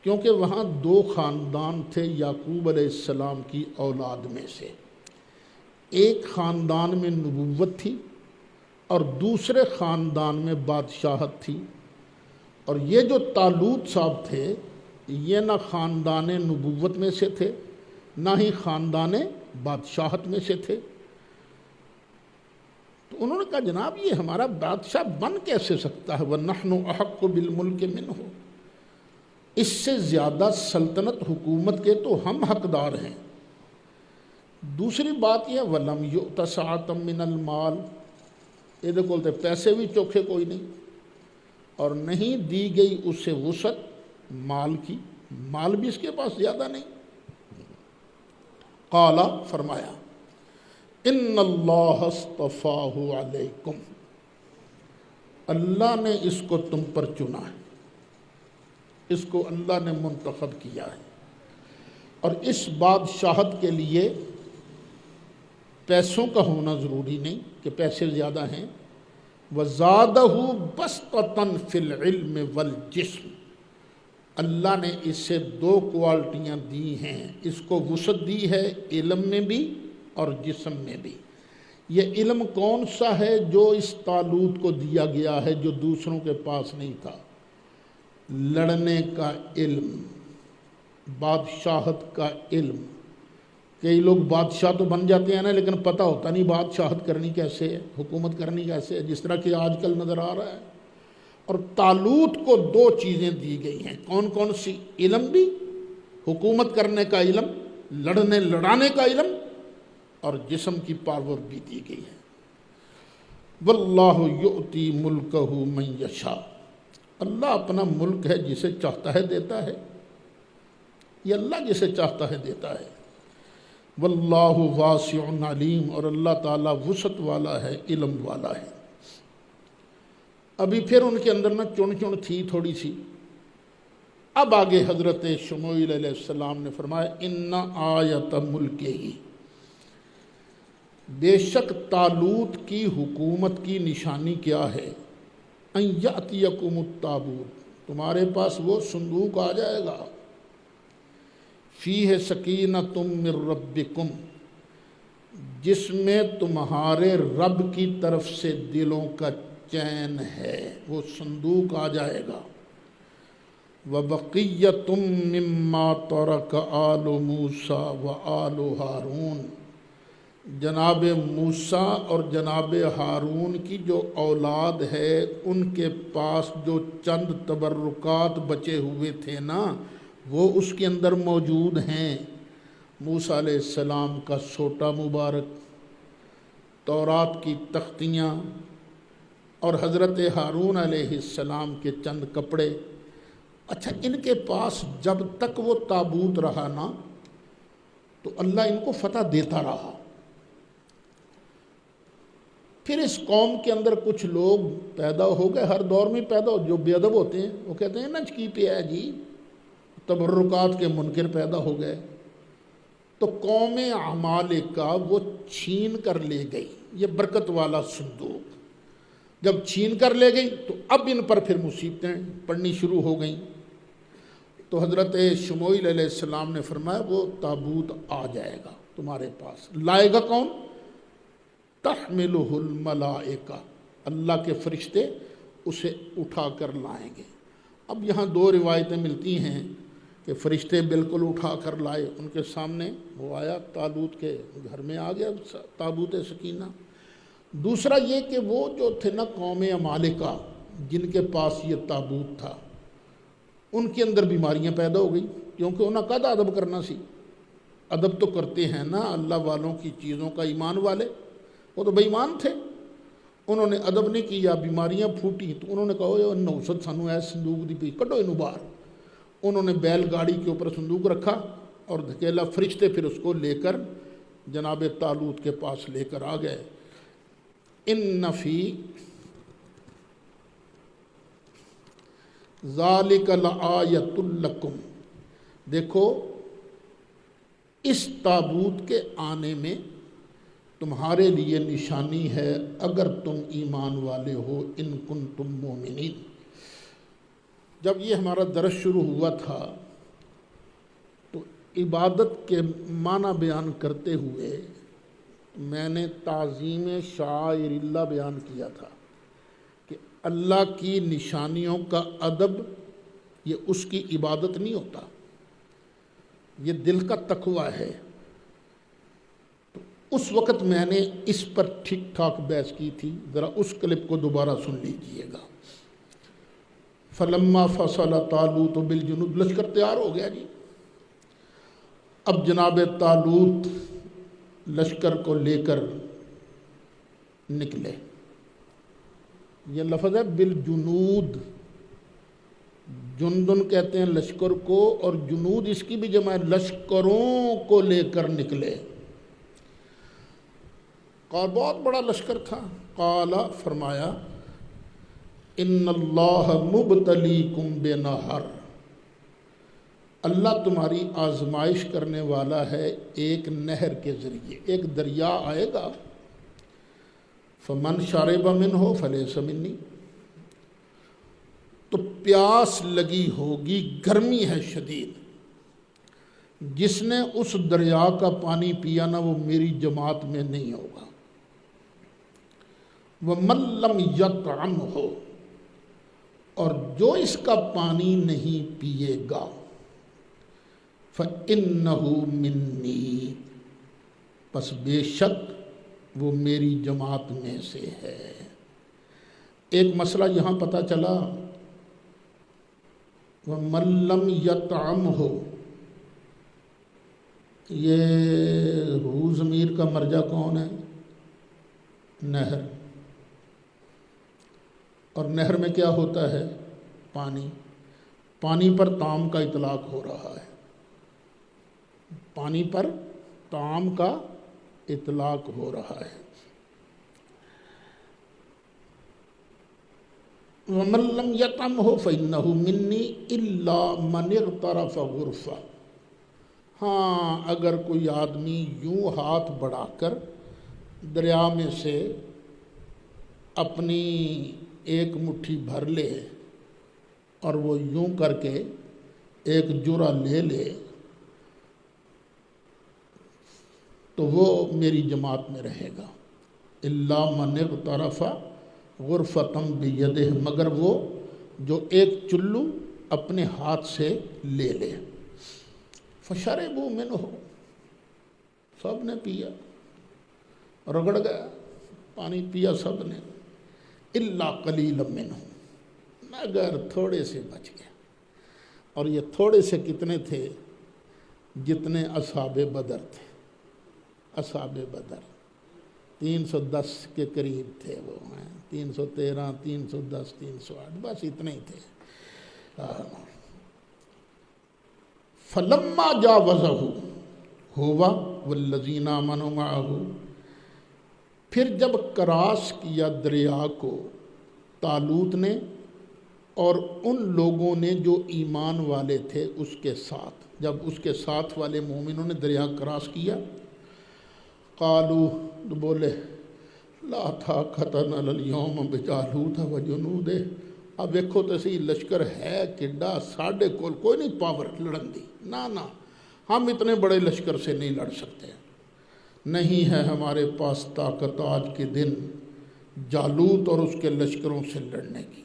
کیونکہ وہاں دو خاندان تھے یعقوب علیہ السلام کی اولاد میں سے، ایک خاندان میں نبوت تھی اور دوسرے خاندان میں بادشاہت تھی، اور یہ جو طالوت صاحب تھے یہ نہ خاندان نبوت میں سے تھے نہ ہی خاندان بادشاہت میں سے تھے۔ تو انہوں نے کہا جناب یہ ہمارا بادشاہ بن کیسے سکتا ہے؟ وَنَحْنُ أَحَقُّ بِالْمُلْكِ مِنْهُ، اس سے زیادہ سلطنت حکومت کے تو ہم حقدار ہیں۔ دوسری بات یہ وَلَمْ يُؤْتَ سَعَةً مِّنَ الْمَالِ، یہ بولتے پیسے بھی چوکھے کوئی نہیں، اور نہیں دی گئی اسے وسعت مال کی، مال بھی اس کے پاس زیادہ نہیں۔ قال، فرمایا، ان اللہ اصطفاہ علیکم، اللہ نے اس کو تم پر چنا ہے، اس کو اللہ نے منتخب کیا ہے، اور اس بادشاہت کے لیے پیسوں کا ہونا ضروری نہیں کہ پیسے زیادہ ہیں۔ وَزَادَهُ بَسْطَةً فِي الْعِلْمِ وَالْجِسْمِ، اللہ نے اس سے دو کوالٹیاں دی ہیں، اس کو وسعت دی ہے علم میں بھی اور جسم میں بھی۔ یہ علم کون سا ہے جو اس طالوت کو دیا گیا ہے جو دوسروں کے پاس نہیں تھا؟ لڑنے کا علم، بادشاہت کا علم۔ کئی لوگ بادشاہ تو بن جاتے ہیں نا، لیکن پتہ ہوتا نہیں بادشاہت کرنی کیسے ہے، حکومت کرنی کیسے ہے، جس طرح کہ آج کل نظر آ رہا ہے۔ اور طالوت کو دو چیزیں دی گئی ہیں، کون کون سی؟ علم بھی، حکومت کرنے کا علم، لڑانے کا علم، اور جسم کی پاور بھی دی گئی ہے۔ واللہ یؤتی ملکہ من یشاء، اللہ اپنا ملک ہے جسے چاہتا ہے دیتا ہے، یہ اللہ جسے چاہتا ہے دیتا ہے۔ واللہ واسع علیم، اور اللہ تعالیٰ وسعت والا ہے، علم والا ہے۔ ابھی پھر ان کے اندر چن تھی تھوڑی سی۔ اب آگے حضرت شموئیل علیہ السلام نے فرمایا ان آیت ملکہ، بے شک طالوت کی حکومت کی نشانی کیا ہے؟ ان یأتیکم التابوت، تمہارے پاس وہ صندوق آ جائے گا، فیہ سکینۃ من ربکم، جس میں تمہارے رب کی طرف سے دلوں کا چین ہے، وہ صندوق آ جائے گا۔ وَبَقِيَّةٌ مِّمَّا تَرَكَ آلُ مُوسَىٰ وَآلُ ہارون، جناب موسیٰ اور جناب ہارون کی جو اولاد ہے ان کے پاس جو چند تبرکات بچے ہوئے تھے نا، وہ اس کے اندر موجود ہیں۔ موسیٰ علیہ السلام کا سوٹا مبارک، تورات کی تختیاں، اور حضرت ہارون علیہ السلام کے چند کپڑے۔ اچھا، ان کے پاس جب تک وہ تابوت رہا نا تو اللہ ان کو فتح دیتا رہا۔ پھر اس قوم کے اندر کچھ لوگ پیدا ہو گئے، ہر دور میں پیدا ہو، جو بے ادب ہوتے ہیں وہ کہتے ہیں نچکی پہ ہے جی، تبرکات کے منکر پیدا ہو گئے۔ تو قوم عمالقہ وہ چھین کر لے گئی یہ برکت والا صندوق۔ جب چھین کر لے گئی تو اب ان پر پھر مصیبتیں پڑنی شروع ہو گئیں۔ تو حضرت شموئیل علیہ السلام نے فرمایا وہ تابوت آ جائے گا تمہارے پاس، لائے گا کون؟ تحملہ الملائکہ، اللہ کے فرشتے اسے اٹھا کر لائیں گے۔ اب یہاں دو روایتیں ملتی ہیں کہ فرشتے بالکل اٹھا کر لائے، ان کے سامنے وہ آیا، طالوت کے گھر میں آ گیا تابوت سکینہ۔ دوسرا یہ کہ وہ جو تھے نا قوم عمالقہ جن کے پاس یہ تابوت تھا، ان کے اندر بیماریاں پیدا ہو گئی، کیونکہ انہیں قد ادب کرنا سی۔ ادب تو کرتے ہیں نا اللہ والوں کی چیزوں کا ایمان والے، وہ تو بے ایمان تھے، انہوں نے ادب نہیں کیا، بیماریاں پھوٹی تو انہوں نے کہا نوسط سانو ایس صندوق دی پی کڈو انہوں باہر، انہوں نے بیل گاڑی کے اوپر صندوق رکھا اور دھکیلا، فرشتے پھر اس کو لے کر جناب طالوت کے پاس لے کر آ گئے۔ ان فی ذالک لآیۃ لکم، دیکھو اس تابوت کے آنے میں تمہارے لیے نشانی ہے اگر تم ایمان والے ہو، ان کنتم مومنین۔ جب یہ ہمارا درس شروع ہوا تھا تو عبادت کے معنی بیان کرتے ہوئے میں نے تعظیم شعائر اللہ بیان کیا تھا کہ اللہ کی نشانیوں کا ادب یہ اس کی عبادت نہیں ہوتا، یہ دل کا تقوی ہے۔ تو اس وقت میں نے اس پر ٹھیک ٹھاک بحث کی تھی، ذرا اس کلپ کو دوبارہ سن لیجئے گا۔ فلما فصل طالوت بالجنود، لشکر تیار ہو گیا جی، اب جناب طالوت لشکر کو لے کر نکلے۔ یہ لفظ ہے بالجنود، جندن کہتے ہیں لشکر کو، اور جنود اس کی بھی جمع ہے، لشکروں کو لے کر نکلے۔ قال بہت بڑا لشکر تھا، قال فرمایا ان اللہ مبتلیکم بنہر، اللہ تمہاری آزمائش کرنے والا ہے ایک نہر کے ذریعے، ایک دریا آئے گا، فمن شرب منہ فلیس منی، تو پیاس لگی ہوگی، گرمی ہے شدید، جس نے اس دریا کا پانی پیا نا وہ میری جماعت میں نہیں ہوگا۔ وَمَن لَّمْ يَطْعَمْهُ، اور جو اس کا پانی نہیں پیے گا، فَإِنَّهُ مِنِّي، پس بے شک وہ میری جماعت میں سے ہے۔ ایک مسئلہ یہاں پتہ چلا، وَمَن لَّمْ يَطْعَمْهُ، یہ ہو ضمیر کا مرجع کون ہے؟ نہر، اور نہر میں کیا ہوتا ہے؟ پانی، پانی پر طعام کا اطلاق ہو رہا ہے، پانی پر طعام کا اطلاق ہو رہا ہے۔ وَمَن لَّمْ يَطْعَمْهُ فَإِنَّهُ مِنِّي إِلَّا مَنِ اغْتَرَفَ غُرْفَةً، ہاں اگر کوئی آدمی یوں ہاتھ بڑھا کر دریا میں سے اپنی ایک مٹھی بھر لے اور وہ یوں کر کے ایک جرعہ لے لے تو وہ میری جماعت میں رہے گا۔ الا من اغترف غرفۃ بیدہ، مگر وہ جو ایک چلو اپنے ہاتھ سے لے لے۔ فشربوا منہ، سب نے پیا، رگڑ گیا، پانی پیا سب نے، الا قلیلا منہ، مگر تھوڑے سے بچ گئے۔ اور یہ تھوڑے سے کتنے تھے؟ جتنے اصحاب بدر تھے، اصحاب بدر 310 کے قریب تھے، وہ ہیں 313 310 308، بس اتنے ہی تھے۔ فلما جاوزہ ہوا والذین آمنوا معہ، پھر جب کراس کیا دریا کو طالوت نے اور ان لوگوں نے جو ایمان والے تھے اس کے ساتھ، جب اس کے ساتھ والے مومنوں نے دریا کراس کیا، قالو، بولے لا طاقت لنا اليوم بجالوت وجنودہ، اب دیکھو تو صحیح لشکر ہے کڈا، ساڈے کول کوئی نہیں پاور لڑن دی، نہ ہم اتنے بڑے لشکر سے نہیں لڑ سکتے، نہیں ہے ہمارے پاس طاقت آج کے دن جالوت اور اس کے لشکروں سے لڑنے کی۔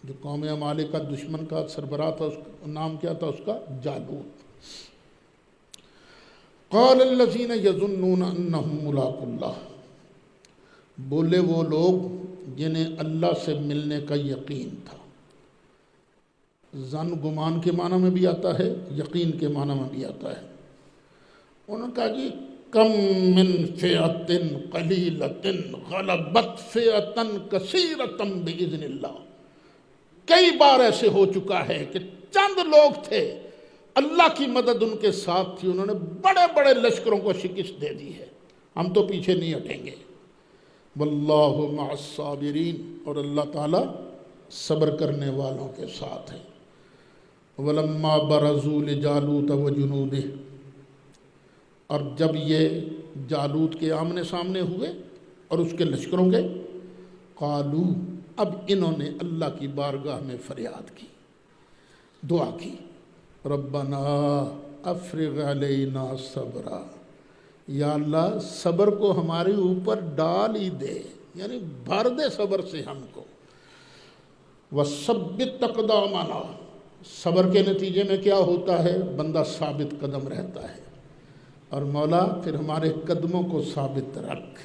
جو قوم عمالقہ کا دشمن کا سربراہ تھا، اس کا نام کیا تھا اس کا؟ جالوت۔ قال الذین یظنون انہم ملاقو اللہ، بولے وہ لوگ جنہیں اللہ سے ملنے کا یقین تھا۔ ظن گمان کے معنی میں بھی آتا ہے، یقین کے معنی میں بھی آتا ہے۔ انہوں نے کہا جی کم من فئۃ قلیلۃ غلبت فئۃ کثیرۃ باذن اللہ، کئی بار ایسے ہو چکا ہے کہ چند لوگ تھے، اللہ کی مدد ان کے ساتھ تھی، انہوں نے بڑے بڑے لشکروں کو شکست دے دی ہے، ہم تو پیچھے نہیں ہٹیں گے۔ واللہ مع الصابرین، اور اللہ تعالیٰ صبر کرنے والوں کے ساتھ ہے۔ ولما برزوا لجالوت وجنودہ، اور جب یہ جالوت کے آمنے سامنے ہوئے اور اس کے لشکروں کے، قالو، اب انہوں نے اللہ کی بارگاہ میں فریاد کی، دعا کی، ربنا افرغ علینا صبرا، یا اللہ صبر کو ہمارے اوپر ڈال ہی دے، یعنی بھر دے صبر سے ہم کو، وثبت اقدامنا، صبر کے نتیجے میں کیا ہوتا ہے؟ بندہ ثابت قدم رہتا ہے، اور مولا پھر ہمارے قدموں کو ثابت رکھ،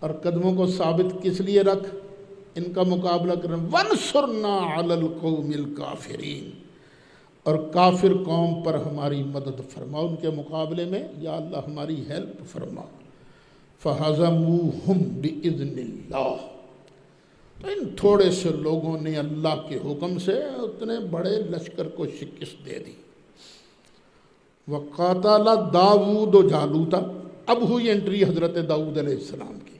اور قدموں کو ثابت کس لیے رکھ؟ ان کا مقابلہ کرنا، وانصرنا علی القوم الکافرین، اور کافر قوم پر ہماری مدد فرما، ان کے مقابلے میں یا اللہ ہماری ہیلپ فرما۔ فہزموہم باذن اللہ، تو ان تھوڑے سے لوگوں نے اللہ کے حکم سے اتنے بڑے لشکر کو شکست دے دی۔ وقاتل داؤد و جالوت، اب ہوئی انٹری حضرت داؤد علیہ السلام کی۔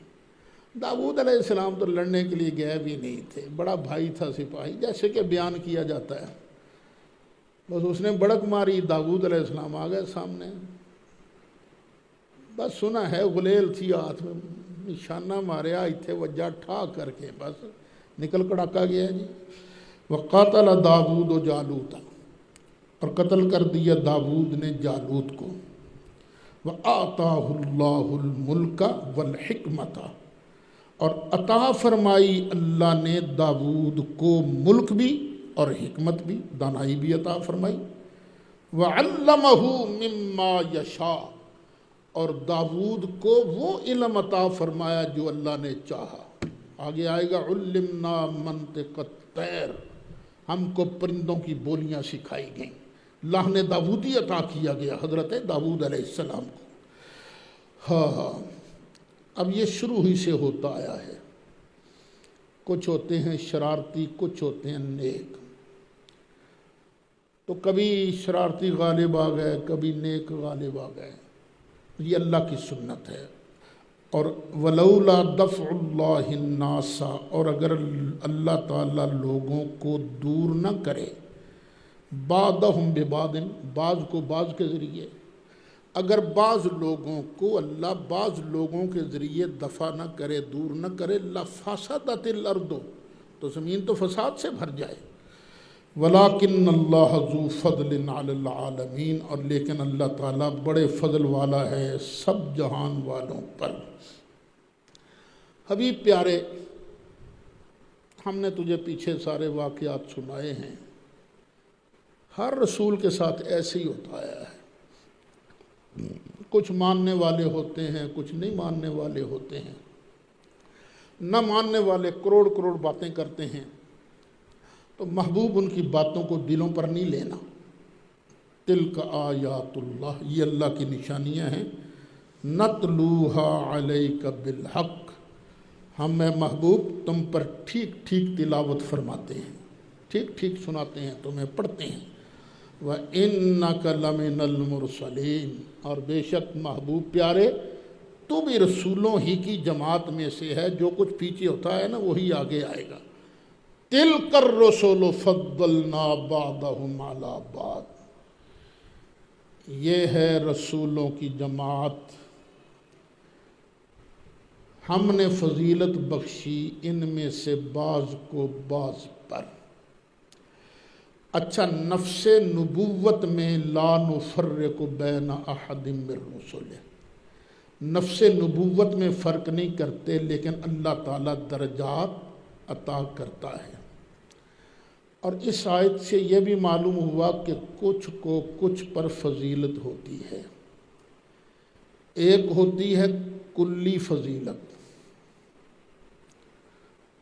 داؤد علیہ السلام تو لڑنے کے لیے گئے بھی نہیں تھے، بڑا بھائی تھا سپاہی، جیسے کہ بیان کیا جاتا ہے، بس اس نے بڑک ماری، داؤد علیہ السلام آ گئے سامنے، بس سنا ہے غلیل تھی ہاتھ میں، نشانہ ماریا اتھے وجہ ٹھا کر کے بس نکل کڑاکا گیا جی۔ وقاتل داؤد و جالوت، اور قتل کر دیا داؤد نے جالوت کو۔ وآتاہ اللہ الملک والحکمت، اور عطا فرمائی اللہ نے داؤد کو ملک بھی اور حکمت بھی، دانائی بھی عطا فرمائی۔ وعلمہ مما یشاء، اور داؤد کو وہ علم عطا فرمایا جو اللہ نے چاہا۔ آگے آئے گا علمنا منطق الطیر، ہم کو پرندوں کی بولیاں سکھائی گئیں، اللہ نے داؤدی عطا کیا گیا حضرت داؤد علیہ السلام کو۔ ہاں، اب یہ شروع ہی سے ہوتا آیا ہے، کچھ ہوتے ہیں شرارتی، کچھ ہوتے ہیں نیک، تو کبھی شرارتی غالب آ گئے، کبھی نیک غالب آ گئے، یہ اللہ کی سنت ہے۔ اور ولولا دفع اللہ الناس، اور اگر اللہ تعالیٰ لوگوں کو دور نہ کرے، بعضہم ببعض، بعض کو بعض کے ذریعے، اگر بعض لوگوں کو اللہ بعض لوگوں کے ذریعے دفع نہ کرے، دور نہ کرے، لفسدت الارض، تو زمین تو فساد سے بھر جائے۔ ولیکن اللہ ذو فضل علی العالمین، اور لیکن اللہ تعالیٰ بڑے فضل والا ہے سب جہان والوں پر۔ حبیب پیارے، ہم نے تجھے پیچھے سارے واقعات سنائے ہیں، ہر رسول کے ساتھ ایسے ہی ہوتا آیا ہے، کچھ ماننے والے ہوتے ہیں، کچھ نہیں ماننے والے ہوتے ہیں، نہ ماننے والے کروڑ کروڑ باتیں کرتے ہیں، تو محبوب ان کی باتوں کو دلوں پر نہیں لینا۔ تلک آیات اللہ، یہ اللہ کی نشانیاں ہیں، نتلوہا علیک بالحق، ہم اے محبوب تم پر ٹھیک ٹھیک تلاوت فرماتے ہیں، ٹھیک ٹھیک سناتے ہیں، تمہیں پڑھتے ہیں۔ وَإِنَّكَ لَمِنَ الْمُرْسَلِينَ، اور بے شک محبوب پیارے تو بھی رسولوں ہی کی جماعت میں سے ہے، جو کچھ پیچھے ہوتا ہے نا وہی آگے آئے گا۔ تِلْكَ الرُّسُلُ فَضَّلْنَا بَعْضَهُمْ عَلَى بَعْضٍ، یہ ہے رسولوں کی جماعت، ہم نے فضیلت بخشی ان میں سے بعض کو بعض پر۔ اچھا، نفس نبوت میں لا نفرق بین احد من رسلہ، نفس نبوت میں فرق نہیں کرتے، لیکن اللہ تعالیٰ درجات عطا کرتا ہے۔ اور اس آیت سے یہ بھی معلوم ہوا کہ کچھ کو کچھ پر فضیلت ہوتی ہے، ایک ہوتی ہے کلی فضیلت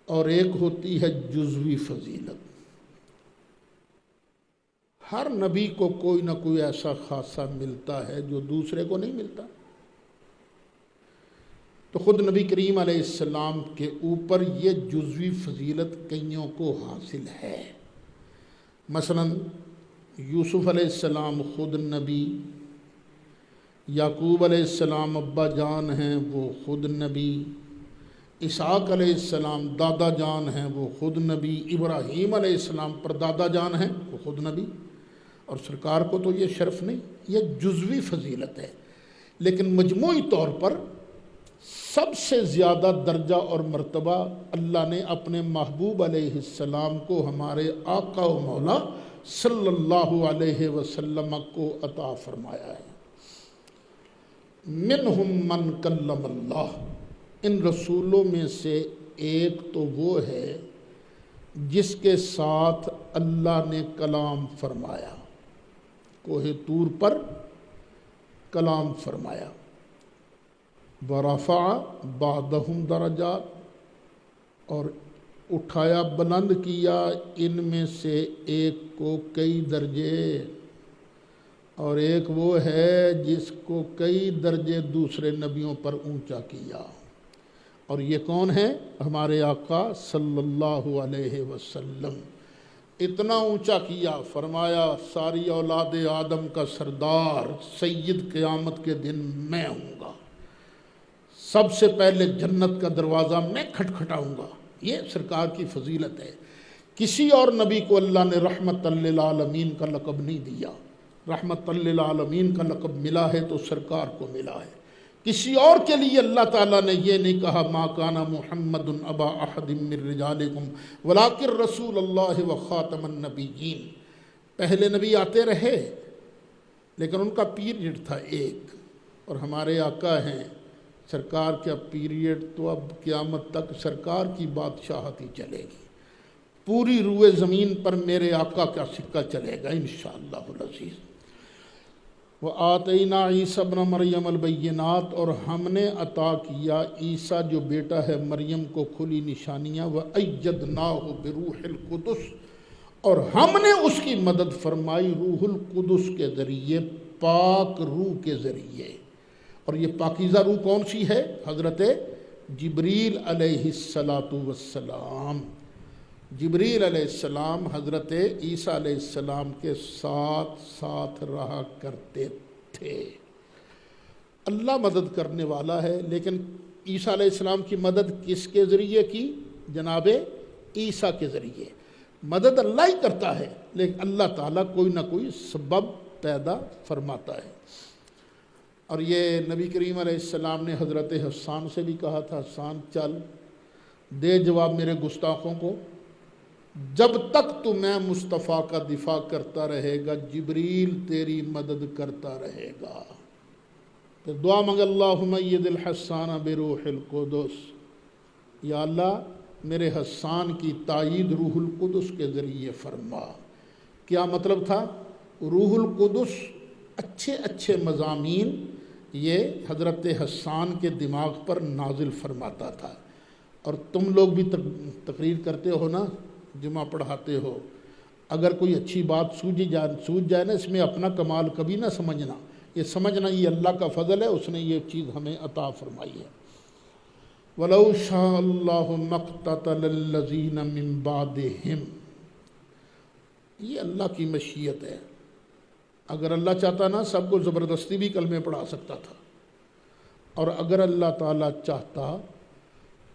اور ایک ہوتی ہے جزوی فضیلت۔ ہر نبی کو کوئی نہ کوئی ایسا خاصہ ملتا ہے جو دوسرے کو نہیں ملتا. تو خود نبی کریم علیہ السلام کے اوپر یہ جزوی فضیلت کئیوں کو حاصل ہے. مثلا یوسف علیہ السلام خود نبی، یعقوب علیہ السلام ابا جان ہیں وہ خود نبی، اسحاق علیہ السلام دادا جان ہیں وہ خود نبی، ابراہیم علیہ السلام پر دادا جان ہیں وہ خود نبی. اور سرکار کو تو یہ شرف نہیں، یہ جزوی فضیلت ہے. لیکن مجموعی طور پر سب سے زیادہ درجہ اور مرتبہ اللہ نے اپنے محبوب علیہ السلام کو، ہمارے آقا و مولا صلی اللہ علیہ وسلم کو عطا فرمایا ہے. منہم من کلم اللہ، ان رسولوں میں سے ایک تو وہ ہے جس کے ساتھ اللہ نے کلام فرمایا، کوہ طور پر کلام فرمایا. ورفع بعضهم درجات، اور اٹھایا بلند کیا ان میں سے ایک کو کئی درجے، اور ایک وہ ہے جس کو کئی درجے دوسرے نبیوں پر اونچا کیا. اور یہ کون ہے؟ ہمارے آقا صلی اللہ علیہ وسلم. اتنا اونچا کیا، فرمایا ساری اولاد آدم کا سردار سید قیامت کے دن میں ہوں گا، سب سے پہلے جنت کا دروازہ میں کھٹکھٹاؤں گا. یہ سرکار کی فضیلت ہے. کسی اور نبی کو اللہ نے رحمت للعالمین کا لقب نہیں دیا. رحمت للعالمین کا لقب ملا ہے تو سرکار کو ملا ہے. کسی اور کے لیے اللہ تعالیٰ نے یہ نہیں کہا ما کان محمد ابا احد من رجالکم ولکن رسول اللہ و خاتم النبیین. پہلے نبی آتے رہے لیکن ان کا پیریڈ تھا ایک، اور ہمارے آقا ہیں سرکار کا پیریڈ تو اب قیامت تک سرکار کی بادشاہت ہی چلے گی. پوری روئے زمین پر میرے آقا کا سکہ چلے گا انشاءاللہ العزیز. وَآتَيْنَا عِيسَى ابْنَ مَرْيَمَ الْبَيِّنَاتِ، اور ہم نے عطا کیا عیسیٰ جو بیٹا ہے مریم کو کھلی نشانیاں. وَأَيَّدْنَاهُ بِرُوحِ الْقُدُسِ، اور ہم نے اس کی مدد فرمائی روح القدس کے ذریعے، پاک روح کے ذریعے. اور یہ پاکیزہ روح کون سی ہے؟ حضرت جبریل علیہ السلام. جبریل علیہ السلام حضرت عیسیٰ علیہ السلام کے ساتھ ساتھ رہا کرتے تھے. اللہ مدد کرنے والا ہے، لیکن عیسیٰ علیہ السلام کی مدد کس کے ذریعے کی؟ جناب عیسیٰ کے ذریعے. مدد اللہ ہی کرتا ہے، لیکن اللہ تعالیٰ کوئی نہ کوئی سبب پیدا فرماتا ہے. اور یہ نبی کریم علیہ السلام نے حضرت حسان سے بھی کہا تھا، حسان چل دے جواب میرے گستاخوں کو، جب تک تو میں مصطفیٰ کا دفاع کرتا رہے گا جبریل تیری مدد کرتا رہے گا. پھر دعا مانگ اللہم اید الحسان بروح القدس، یا اللہ میرے حسان کی تائید روح القدس کے ذریعے فرما. کیا مطلب تھا؟ روح القدس اچھے اچھے مضامین یہ حضرت حسان کے دماغ پر نازل فرماتا تھا. اور تم لوگ بھی تقریر کرتے ہو نا، جمعہ پڑھاتے ہو، اگر کوئی اچھی بات سوجھ جائے نا، اس میں اپنا کمال کبھی نہ سمجھنا، یہ سمجھنا یہ اللہ کا فضل ہے، اس نے یہ چیز ہمیں عطا فرمائی ہے. وَلَوْ شَاءَ اللَّهُ مَا اقْتَتَلَ الَّذِينَ مِن بَعْدِهِمْ، یہ اللہ کی مشیت ہے. اگر اللہ چاہتا نا سب کو زبردستی بھی کلمے پڑھا سکتا تھا، اور اگر اللہ تعالیٰ چاہتا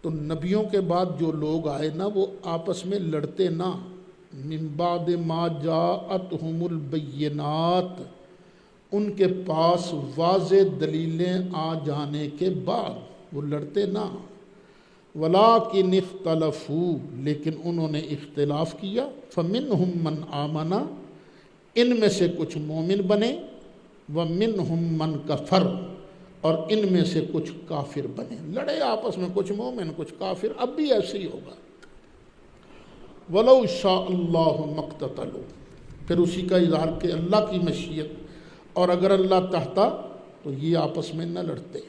تو نبیوں کے بعد جو لوگ آئے نا وہ آپس میں لڑتے نہ. من بعد ما جاءتہم البینات، ان کے پاس واضح دلیلیں آ جانے کے بعد وہ لڑتے نہ. ولیکن اختلفوا، لیکن انہوں نے اختلاف کیا. فمنہم من آمن، ان میں سے کچھ مومن بنے. ومنہم من کفر، اور ان میں سے کچھ کافر بنے. لڑے آپس میں، کچھ مومن کچھ کافر، اب بھی ایسے ہی ہوگا. وَلَوْ شَاءَ اللَّهُ مَا اقْتَتَلُوا، پھر اسی کا اظہار کہ اللہ کی مشیت، اور اگر اللہ چاہتا تو یہ آپس میں نہ لڑتے.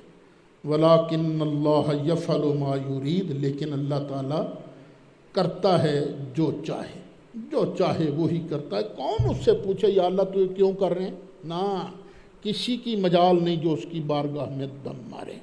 وَلَٰكِنَّ اللَّهَ يَفْعَلُ مَا يُرِيدُ، لیکن اللہ تعالیٰ کرتا ہے جو چاہے. جو چاہے وہی کرتا ہے، کون اس سے پوچھے یا اللہ تو یہ کیوں کر رہے ہیں؟ نہ، کسی کی مجال نہیں جو اس کی بارگاہ میں دم مارے۔